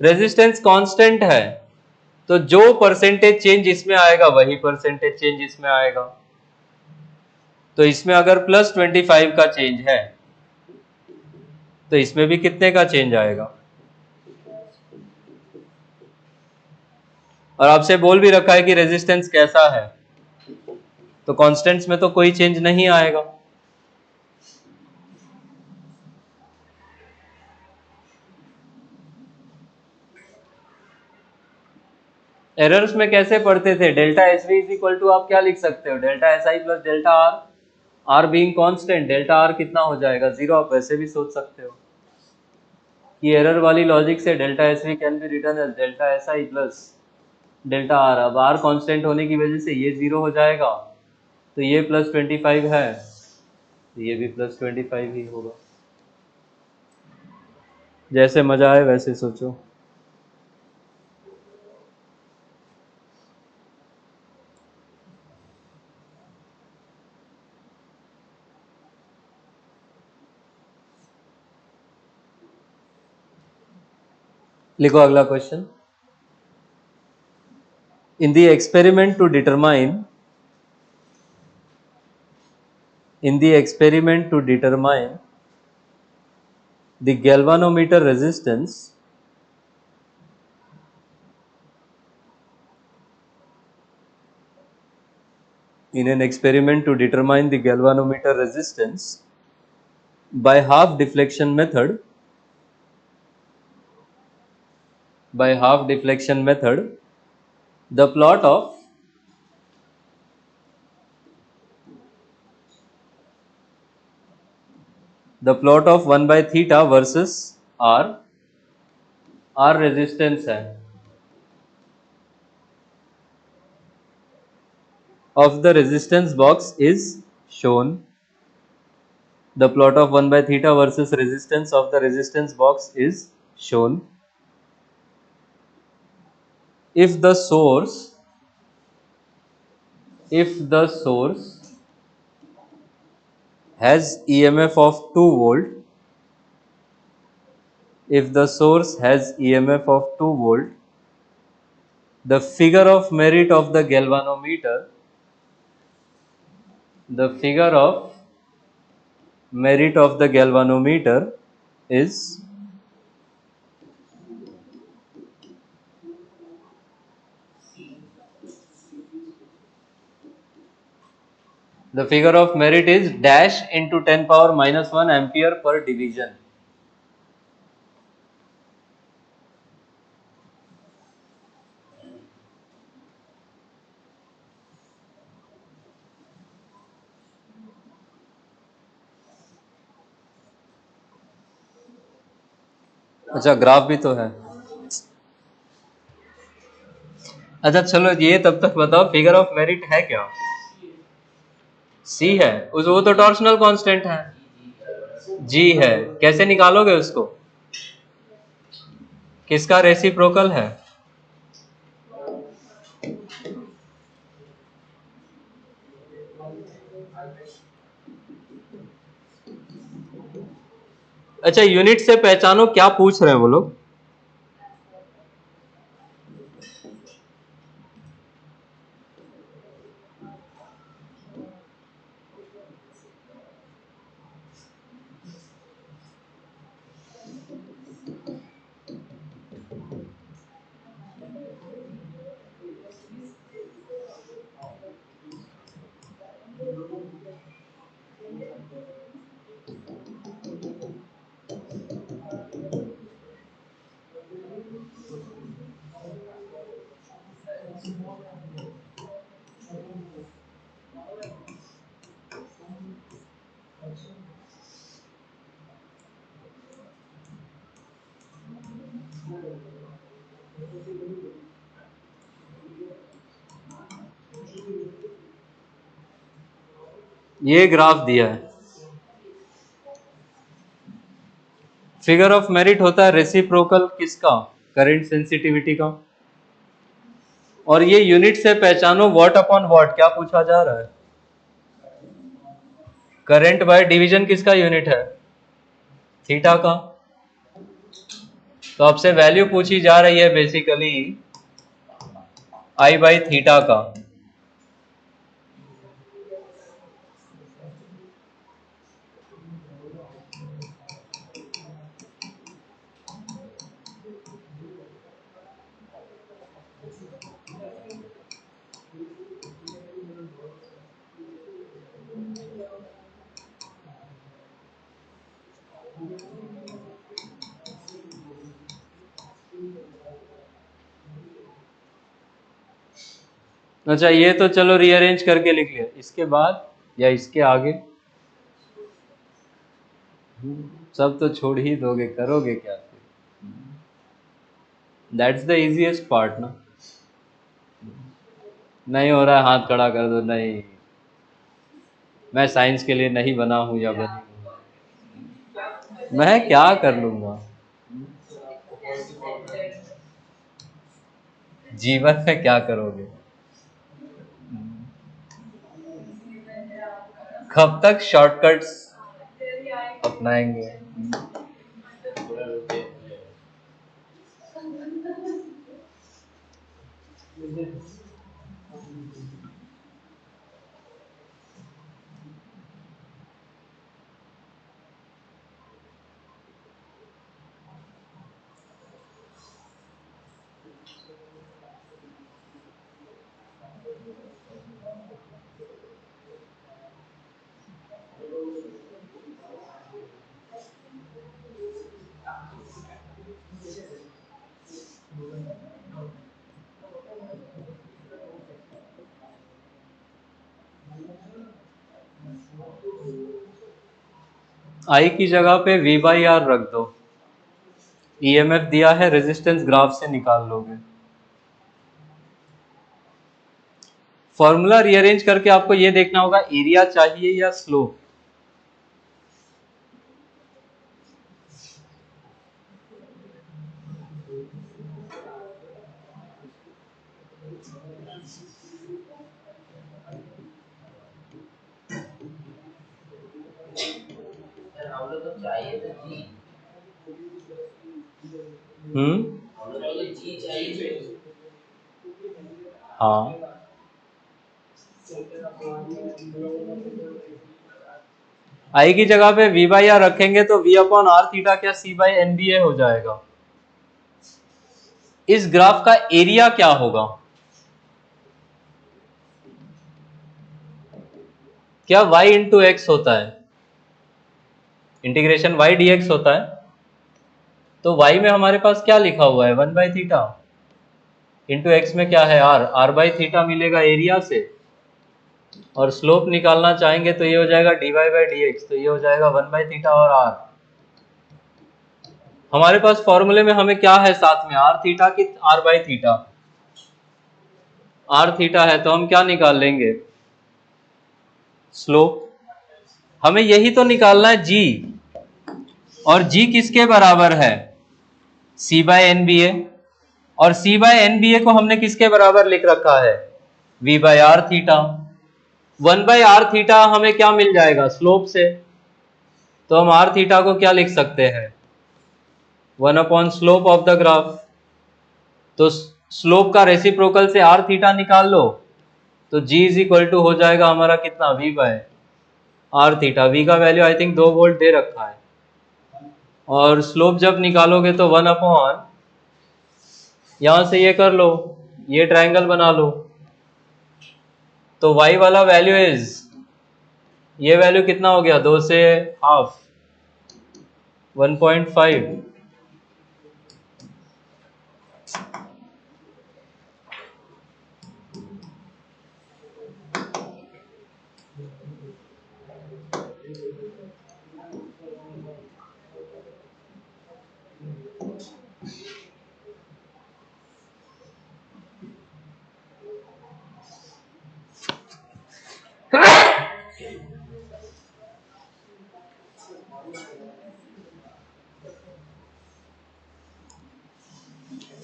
Resistance constant है तो जो परसेंटेज चेंज इसमें आएगा वही परसेंटेज चेंज इसमें आएगा। तो इसमें अगर प्लस 25 का चेंज है तो इसमें भी कितने का चेंज आएगा? और आपसे बोल भी रखा है कि रेजिस्टेंस कैसा है, तो कांस्टेंट्स में तो कोई चेंज नहीं आएगा। एरर्स में कैसे पढ़ते थे, delta S V is equal to आप क्या लिख सकते हो, delta S I plus delta R, R being constant, delta R कितना हो जाएगा 0। आप वैसे भी सोच सकते हो कि एरर वाली लॉजिक से delta S V can be written as delta S I plus delta R. अब आर कांस्टेंट होने की वजह से ये 0 हो जाएगा, तो ये प्लस 25 है, तो ये भी प्लस 25 ही होगा। जैसे मजा आए वैसे सोचो। लिखो अगला question. In the experiment to determine in the experiment to determine the galvanometer resistance in an experiment to determine the galvanometer resistance by half deflection method, the plot of the plot of 1 by theta versus r resistance है of the resistance box is shown. The plot of 1 by theta versus resistance of the resistance box is shown. If the source has EMF of 2 volt, if the source has EMF of 2 volt, the figure of merit of the galvanometer, the figure of merit of the galvanometer is the figure of merit is dash into 10 power minus 1 ampere per division. अच्छा ग्राफ भी तो है। अच्छा चलो ये तब तक बताओ फिगर ऑफ मेरिट है क्या, सी है, उस वो तो टॉर्शनल कांस्टेंट है, जी है, कैसे निकालोगे उसको, किसका रेसिप्रोकल है, अच्छा यूनिट से पहचानो क्या पूछ रहे हैं वो लोग। ये ग्राफ दिया है, फिगर ऑफ मेरिट होता है रेसिप्रोकल किसका, करंट सेंसिटिविटी का, और ये यूनिट से पहचानो व्हाट अपॉन व्हाट, क्या पूछा जा रहा है, करंट बाय डिवीजन किसका यूनिट है, थीटा का। तो आपसे वैल्यू पूछी जा रही है बेसिकली आई बाई थीटा का। अच्छा ये तो चलो रीअरेंज करके लिख लिया, इसके बाद या इसके आगे सब तो छोड़ ही दोगे, करोगे क्या फिर? दैट्स द इजीएस्ट पार्ट ना। नहीं हो रहा है, हाथ खड़ा कर दो। नहीं, मैं साइंस के लिए नहीं बना हूं या बनी हूं। मैं क्या कर लूंगा जीवन में, क्या करोगे? कब तक शॉर्टकट्स अपनाएंगे? आई की जगह पे V बाई आर रख दो। ईएमएफ दिया है, रेजिस्टेंस ग्राफ से निकाल लोगे। फॉर्मूला रीअरेंज करके आपको ये देखना होगा एरिया चाहिए या स्लोप। हाँ, आई की जगह पे V बाई आर रखेंगे तो V अपॉन आर थीटा क्या C बाई एन बी ए हो जाएगा। इस ग्राफ का एरिया क्या होगा? क्या y इंटू एक्स होता है? इंटीग्रेशन y dx होता है। तो y में हमारे पास क्या लिखा हुआ है? 1 बाई थीटा इंटू एक्स में क्या है? r बाई थीटा मिलेगा एरिया से, और स्लोप निकालना चाहेंगे तो ये हो जाएगा dy बाई डी एक्स, तो ये हो जाएगा 1 बाई थीटा और r। हमारे पास फॉर्मूले में हमें क्या है साथ में? r थीटा की r by theta. r theta है तो हम क्या निकाल लेंगे? स्लोप। हमें यही तो निकालना है g, और g किसके बराबर है? C by N B A, और C by N B A को हमने किसके बराबर लिख रखा है? V by R theta. 1 by R theta हमें क्या मिल जाएगा? स्लोप से। तो हम आर थीटा को क्या लिख सकते हैं? 1 upon slope of the graph. तो स्लोप का रेसिप्रोकल से आर थीटा निकाल लो, तो g इज इक्वल टू हो जाएगा हमारा कितना? V by R theta. V का वैल्यू आई थिंक 2 वोल्ट दे रखा है, और स्लोप जब निकालोगे तो 1 अपॉन, यहां से ये कर लो, ये ट्रायंगल बना लो, तो y वाला वैल्यू इज, ये वैल्यू कितना हो गया? 2 से हाफ, 1.5।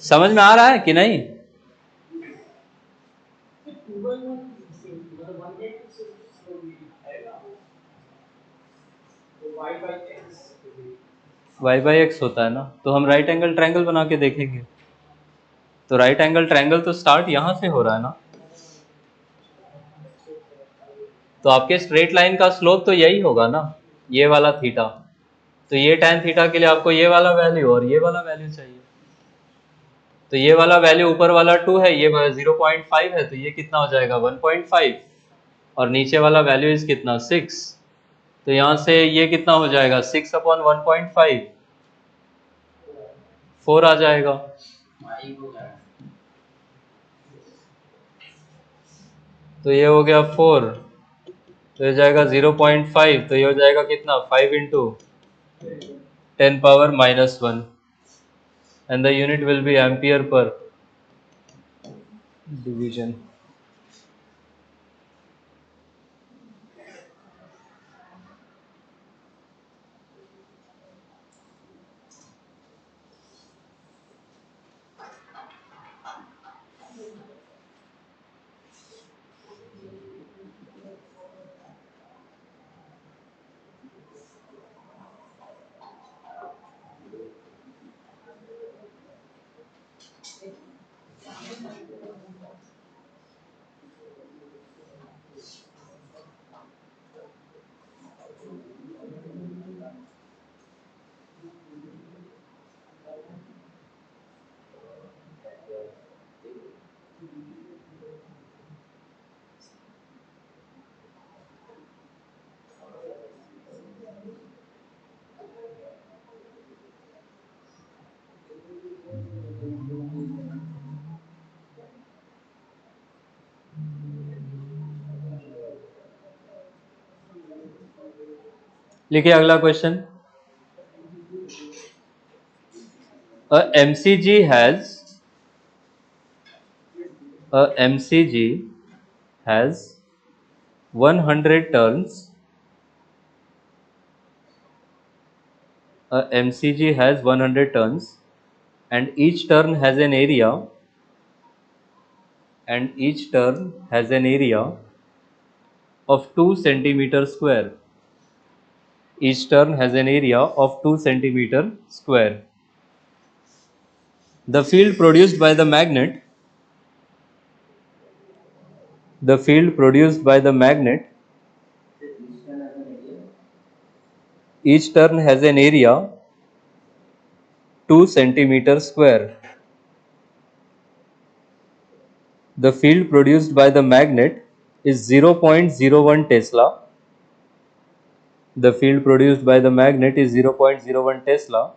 समझ में आ रहा है कि नहीं? y बाई एक्स होता है ना, तो हम राइट एंगल ट्रायंगल बना के देखेंगे। तो राइट एंगल ट्रायंगल तो स्टार्ट यहां से हो रहा है ना, तो आपके स्ट्रेट लाइन का स्लोप तो यही होगा ना, ये वाला थीटा। तो ये tan थीटा के लिए आपको ये वाला वैल्यू और ये वाला वैल्यू चाहिए। तो ये वाला वैल्यू ऊपर वाला 2 है, ये 0.5 है, तो ये कितना हो जाएगा? 1.5, और नीचे वाला वैल्यू इज कितना? 6। तो यहां से ये कितना हो जाएगा? 6 अपॉन 1.5, 4 आ जाएगा। तो ये हो गया 4, तो ये जाएगा 0.5, तो ये हो जाएगा कितना 5 into 10⁻⁻1 and the unit will be ampere per division. लिखिए अगला question. A MCG has 100 turns. A MCG has 100 turns, and each turn has an area, of 2 centimeter square. Each turn has an area of 2 centimeter square. The field produced by the magnet the field produced by the magnet, each turn has an area 2 centimeter square. The field produced by the magnet is 0.01 Tesla. The field produced by the magnet is 0.01 Tesla,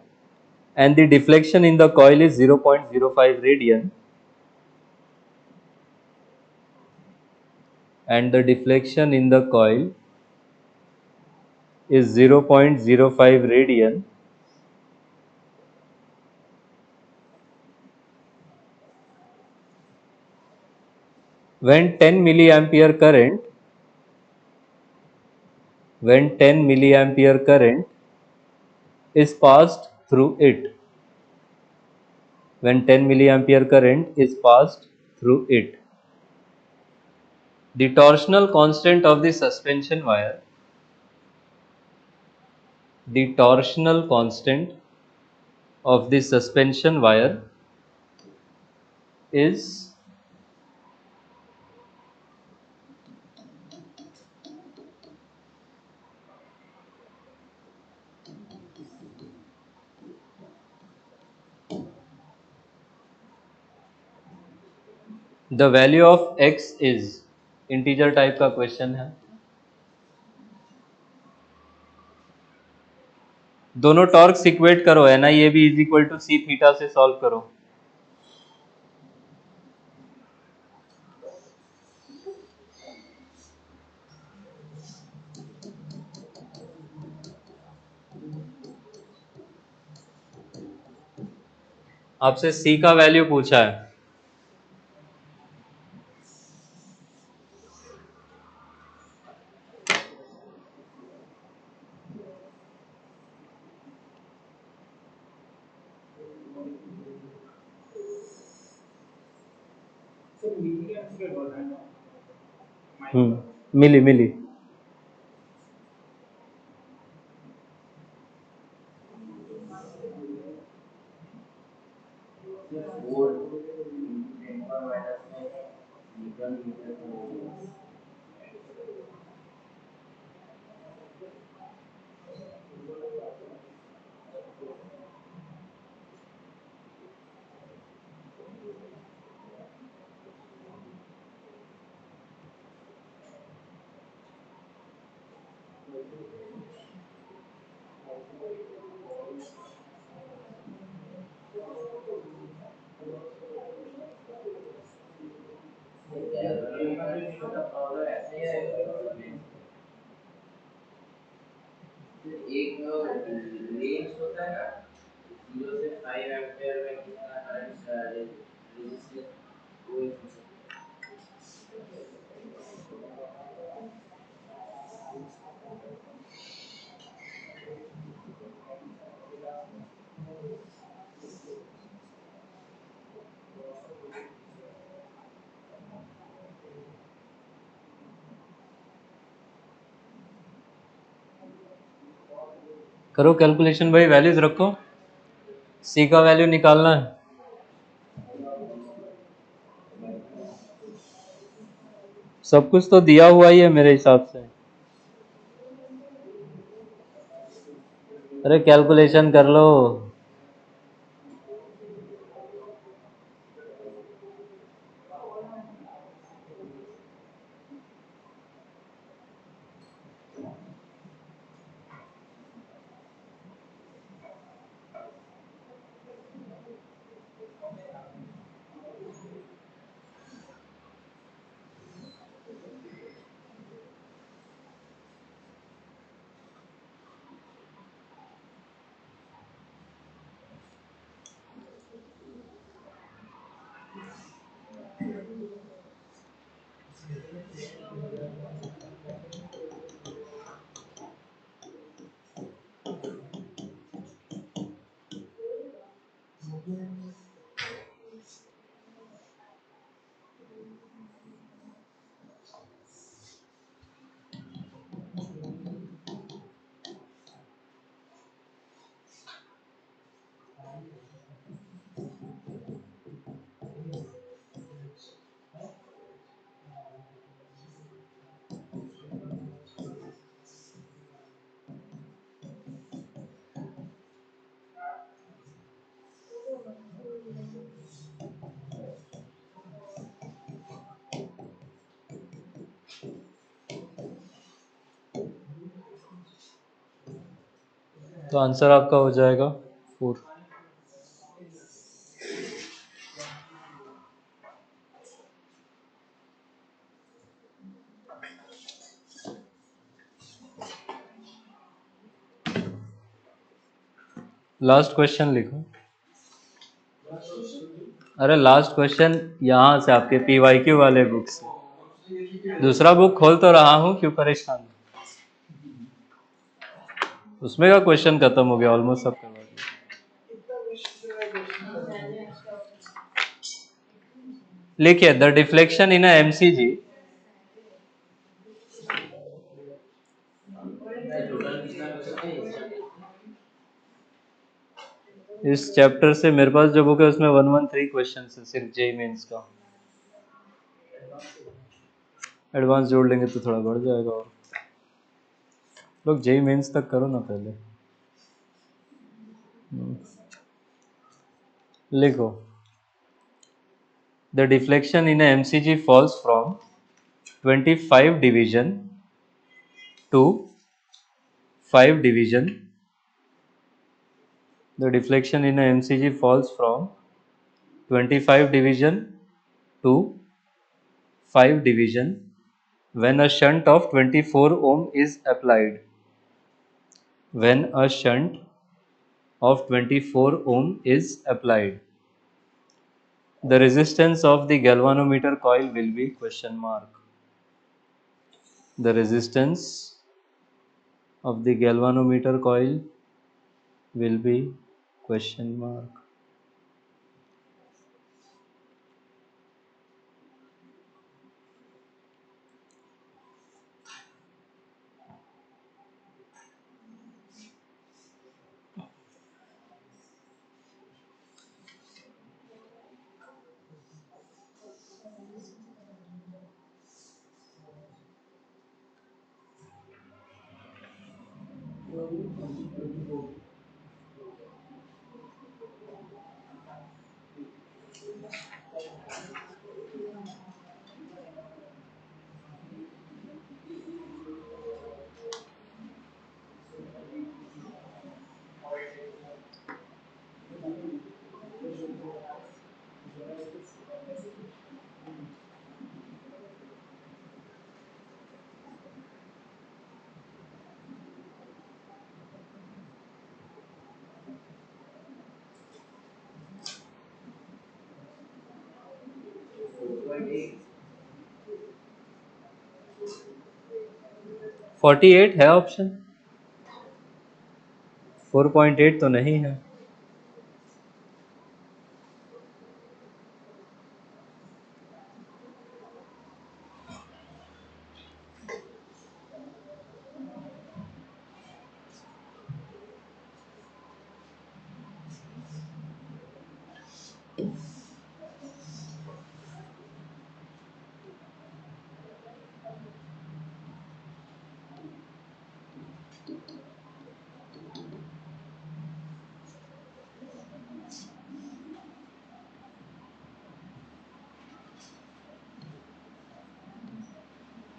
and the deflection in the coil is 0.05 radian, and the deflection in the coil is 0.05 radian. When 10 milliampere current is passed through it, when 10 milliampere current is passed through it, the torsional constant of the suspension wire, the torsional constant of the suspension wire is the value of x is integer type का क्वेश्चन है. दोनों टॉर्क्स इक्वेट करो, NIAB is equal to C theta से सॉल्व करो. आपसे सी का वैल्यू पूछा है. मिली मिली. करो कैलकुलेशन भाई, वैल्यूज रखो, सी का वैल्यू निकालना है। सब कुछ तो दिया हुआ ही है मेरे हिसाब से। अरे कैलकुलेशन कर लो। तो आंसर आपका हो जाएगा 4। लास्ट क्वेश्चन लिखो। अरे लास्ट क्वेश्चन यहाँ से आपके पीवाईक्यू वाले बुक से। दूसरा बुक खोल तो रहा हूँ, क्यों परेशान? उसमें का क्वेश्चन खत्म हो गया, ऑलमोस्ट सब करवा दिया। लिखिए द डिफ्लेक्शन इन एमसीजी इस चैप्टर से मेरे पास जो बुक है उसमें 113 क्वेश्चन है सिर्फ जेई मेंस का। एडवांस जोड़ लेंगे तो थोड़ा बढ़ जाएगा। और लोग जेई मेंस तक करो ना पहले। लिखो the deflection in MCG falls from 25 division to 5 division. The deflection in a MCG falls from 25 division to 5 division when a shunt of 24 ohm is applied. When a shunt of 24 ohm is applied, the resistance of the galvanometer coil will be question mark. The resistance of the galvanometer coil will be question mark. 48 है ऑप्शन, 4.8 तो नहीं है।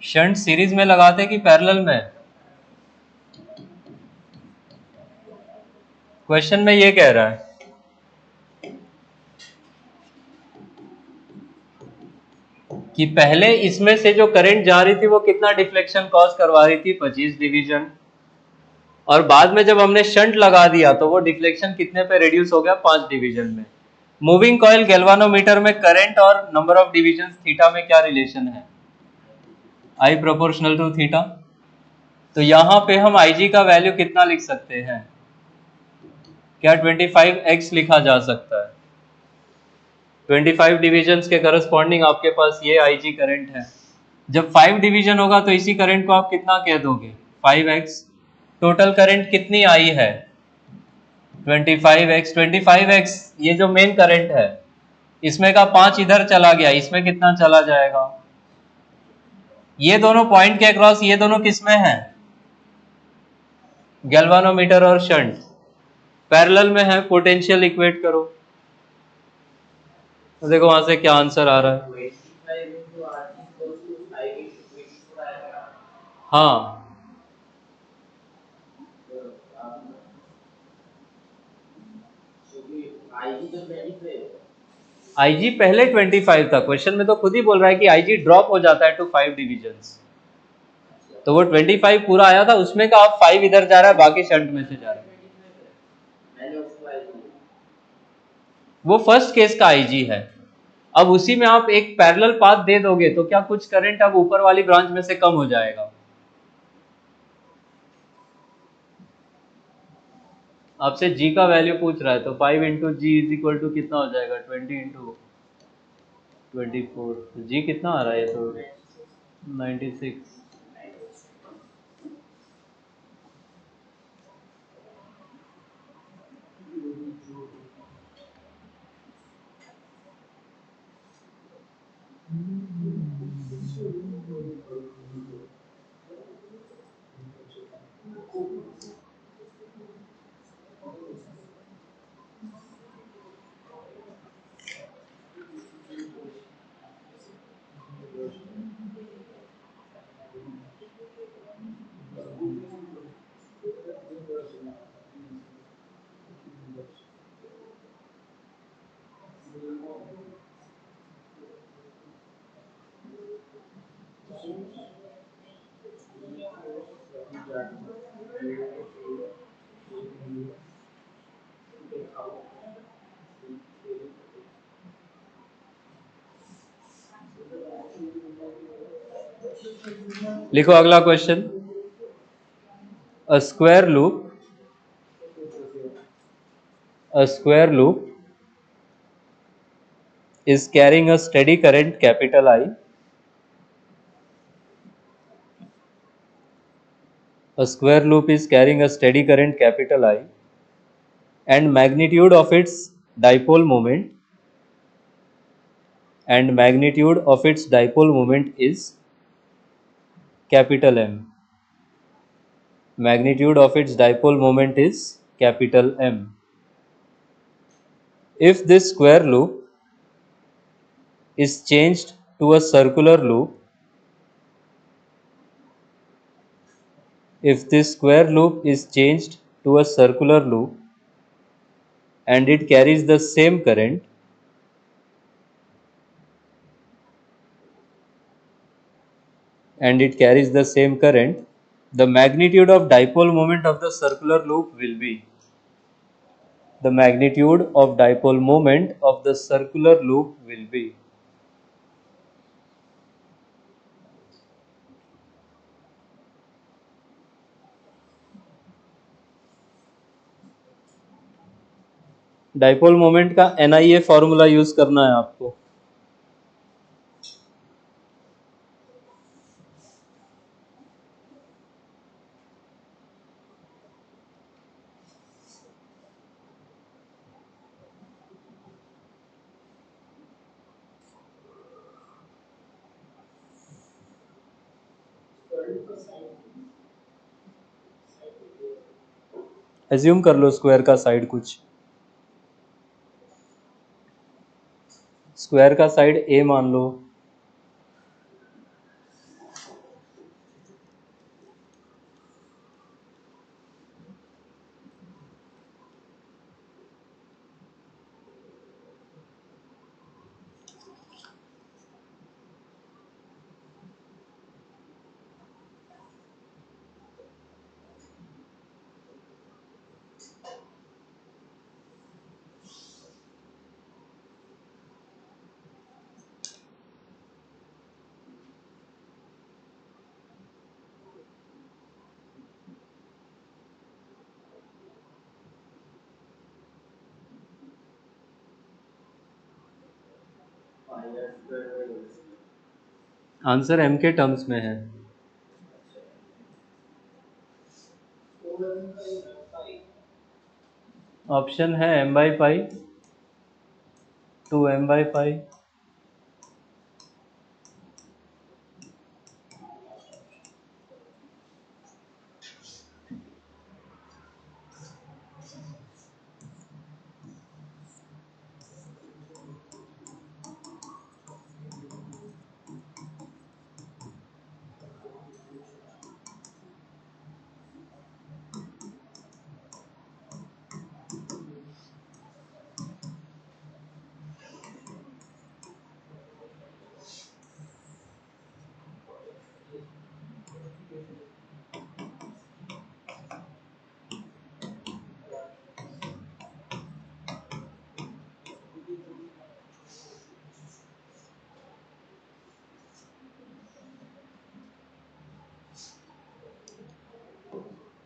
शंट सीरीज में लगाते कि पैरेलल में? क्वेश्चन में ये कह रहा है कि पहले इसमें से जो करंट जा रही थी वो कितना डिफ्लेक्शन कॉज करवा रही थी, 25 डिवीजन, और बाद में जब हमने शंट लगा दिया तो वो डिफ्लेक्शन कितने पे रिड्यूस हो गया, 5 डिवीजन में। मूविंग कॉइल गैल्वानोमीटर में करंट और नंबर ऑफ डिवीजन थीटा में क्या रिलेशन है? I proportional to theta. तो यहां पे हम IG का वैल्यू कितना लिख सकते हैं? क्या 25x लिखा जा सकता है? 25 डिवीजन के करस्पॉन्डिंग आपके पास ये IG करंट है। जब 5 डिवीजन होगा तो इसी करंट को आप कितना कह दोगे, 5x। टोटल करंट कितनी आई है, 25x। 25x ये जो मेन करंट है, इसमें का 5 इधर चला गया, इसमें कितना चला जाएगा? ये दोनों पॉइंट के अक्रॉस, ये दोनों किसमें हैं, गैल्वानोमीटर और शंट पैरेलल में है। पोटेंशियल इक्वेट करो तो देखो वहां से क्या आंसर आ रहा है। हाँ, IG पहले 25 था, क्वेश्चन में तो खुद ही बोल रहा है कि IG ड्रॉप हो जाता है टू 5 डिविजन्स। तो वो 25 पूरा आया था, उसमें का आप 5 इधर जा रहा है, बाकी शंट में से जा रहा है। वो फर्स्ट केस का IG है। अब उसी में आप एक पैरेलल पाथ दे दोगे तो क्या कुछ करंट अब ऊपर वाली ब्रांच में से कम हो जाएगा। आपसे G का वैल्यू पूछ रहा है, तो 5 into g is equal to कितना हो जाएगा, 20 इंटू 24। G कितना आ रहा है, तो 96। लिखो अगला question. A square loop is carrying a steady current capital I. A square loop is carrying a steady current capital I, and magnitude of its dipole moment is capital M. Magnitude of its dipole moment is capital M. If this square loop is changed to a circular loop, and it carries the same current, the magnitude of dipole moment of the circular loop will be, dipole moment का NIA फॉर्मूला यूज करना है आपको। एज्यूम कर लो स्क्वायर का साइड कुछ, स्क्वायर का साइड A मान लो। आंसर M के टर्म्स में है। ऑप्शन है m/π, 2m/π।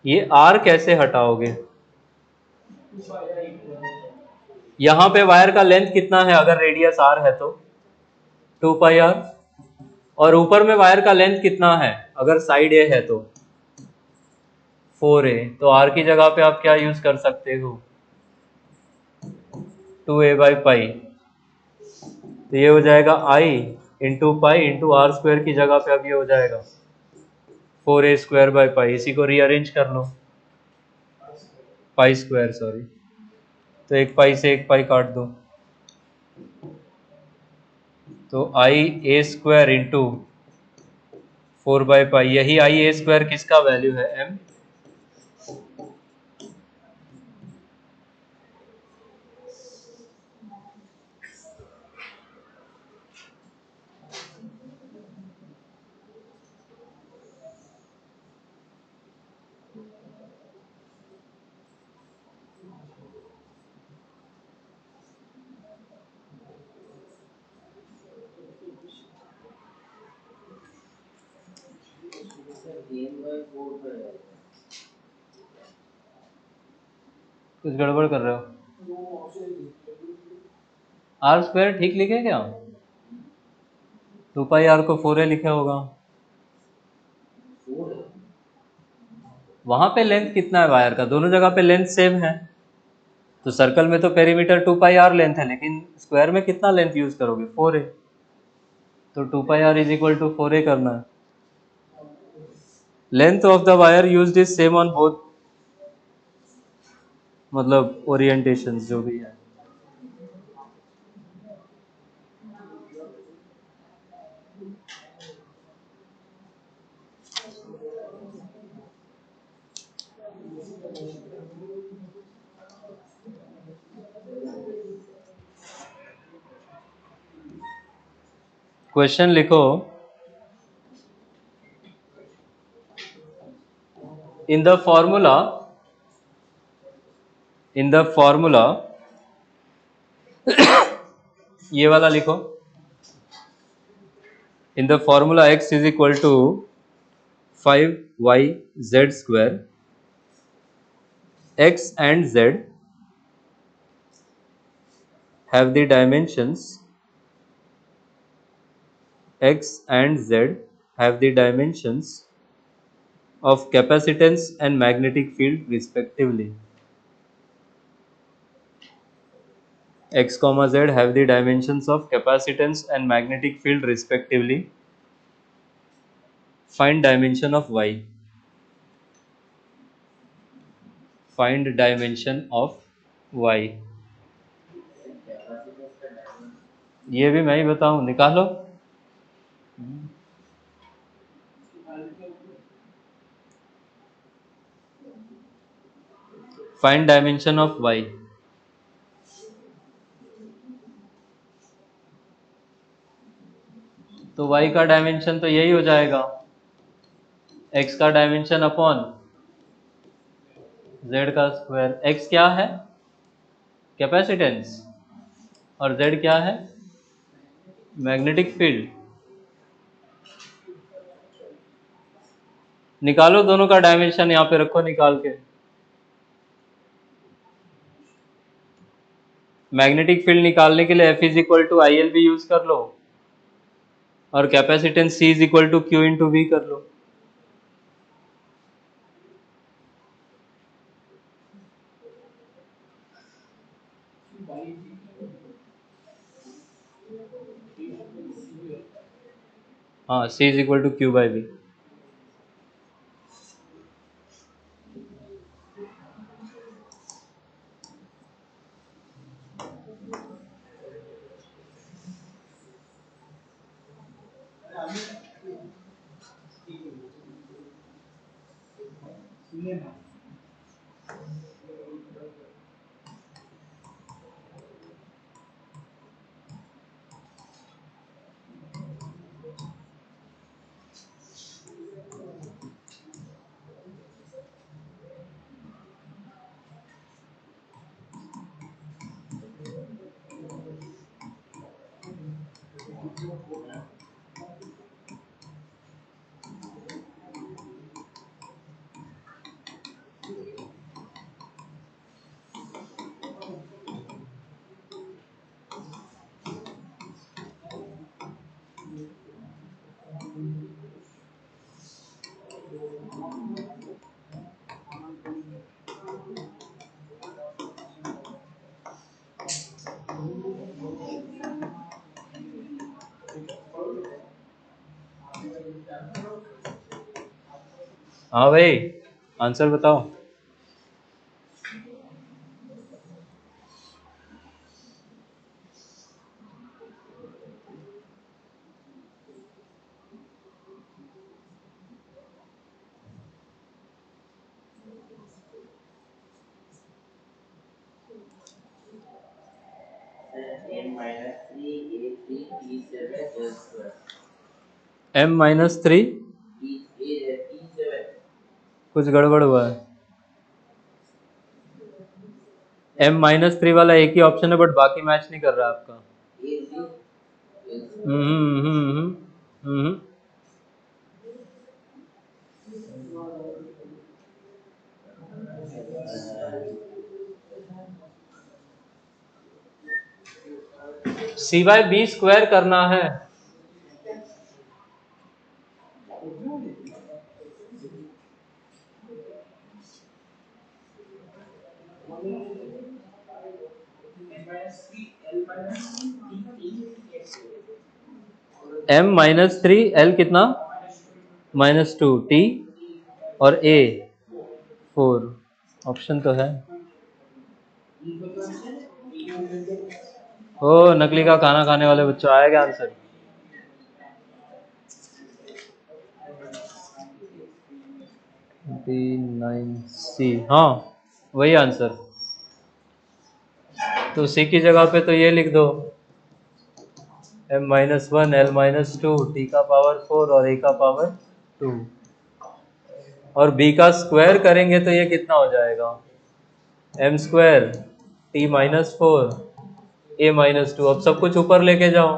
ये R कैसे हटाओगे? यहाँ पे वायर का लेंथ कितना है अगर रेडियस R है तो? 2πr। और ऊपर में वायर का लेंथ कितना है अगर साइड A है तो? 4a। तो R की जगह पे आप क्या यूज कर सकते हो? 2a/π। तो ये हो जाएगा I into pi into R square की जगह पे अब ये हो जाएगा 4a² π। इसी को रीअरेंज कर लो, पाई स्क्वायर, सॉरी। तो एक पाई से एक पाई काट दो, तो IA² इंटू 4/π। यही IA² किसका वैल्यू है? M। कुछ गड़बड़ कर रहे हो? R² ठीक लिखे क्या? 2πr को 4a लिखा होगा। वहां पे लेंथ कितना है वायर का? दोनों जगह पे लेंथ सेम है। तो सर्कल में तो पेरीमीटर 2πr लेंथ है, लेकिन स्क्वायर में कितना लेंथ यूज करोगे? 4a। तो 2πr is equal to 4a करना है। Length of the wire used is same on both, मतलब ओरिएंटेशन जो भी है। क्वेश्चन लिखो। इन द फॉर्मूला ये वाला लिखो। In the formula x is equal to 5yz² x and z have the dimensions x and z have the dimensions of capacitance and magnetic field respectively. X comma z have the dimensions of capacitance and magnetic field respectively. Find dimension of y. Find dimension of y. ये भी मैं ही बताऊं, निकालो. Find dimension of y. तो y का डायमेंशन तो यही हो जाएगा, x का डायमेंशन अपॉन z का स्क्वायर. x क्या है? कैपेसिटेंस. और z क्या है? Magnetic field. निकालो दोनों का डायमेंशन, यहाँ पे रखो निकाल के. मैग्नेटिक फील्ड निकालने के लिए F is equal to I L भी यूज कर लो और capacitance C is equal to Q into V कर लो. हाँ, C is equal to Q by V. हाँ भाई, आंसर बताओ. M minus three. कुछ गड़बड़ हुआ है. M माइनस थ्री वाला एक ही ऑप्शन है, बट बाकी मैच नहीं कर रहा है आपका. हम्म हम्म हम्म हम्म. सी बाई बी स्क्वायर करना है. M माइनस थ्री, L कितना? माइनस टू, T और A 4. ऑप्शन तो है. ओ नकली का खाना खाने वाले बच्चों, आएगा आंसर. 9C, हाँ वही आंसर. तो C की जगह पे तो ये लिख दो, M minus one, L minus two, T का पावर 4 और A का पावर 2. और B का स्क्वायर करेंगे तो ये कितना हो जाएगा? M square, T minus 4, A minus 2. अब सब कुछ ऊपर लेके जाओ.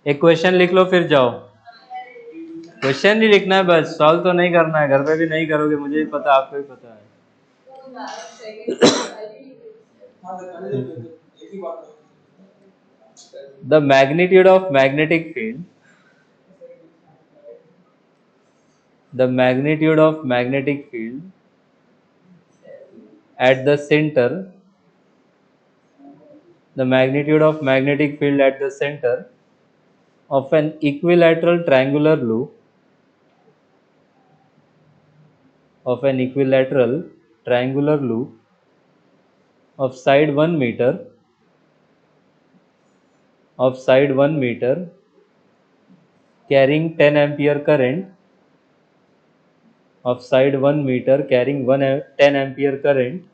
एक क्वेश्चन लिख लो फिर जाओ। क्वेश्चन नहीं लिखना है बस, सॉल्व तो नहीं करना है, घर पे भी नहीं करोगे, मुझे भी पता, आपको भी पता है। The magnitude of magnetic field, the magnitude of magnetic field at the center, the magnitude of magnetic field at the center of an equilateral triangular loop, of an equilateral triangular loop of side 1 meter, of side 1 meter carrying 10 ampere current, of side 1 meter carrying 10 ampere current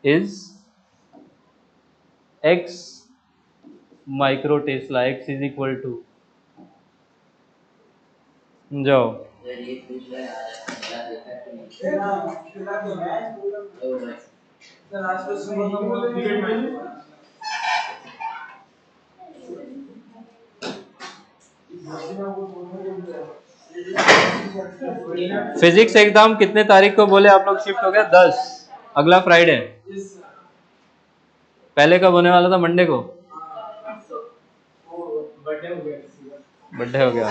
is x micro Tesla. X is equal to, जाओ। फिजिक्स एग्जाम कितने तारीख को बोले आप लोग शिफ्ट हो गया? 10, अगला फ्राइडे। पहले कब होने वाला था? मंडे को। बर्थडे हो गया।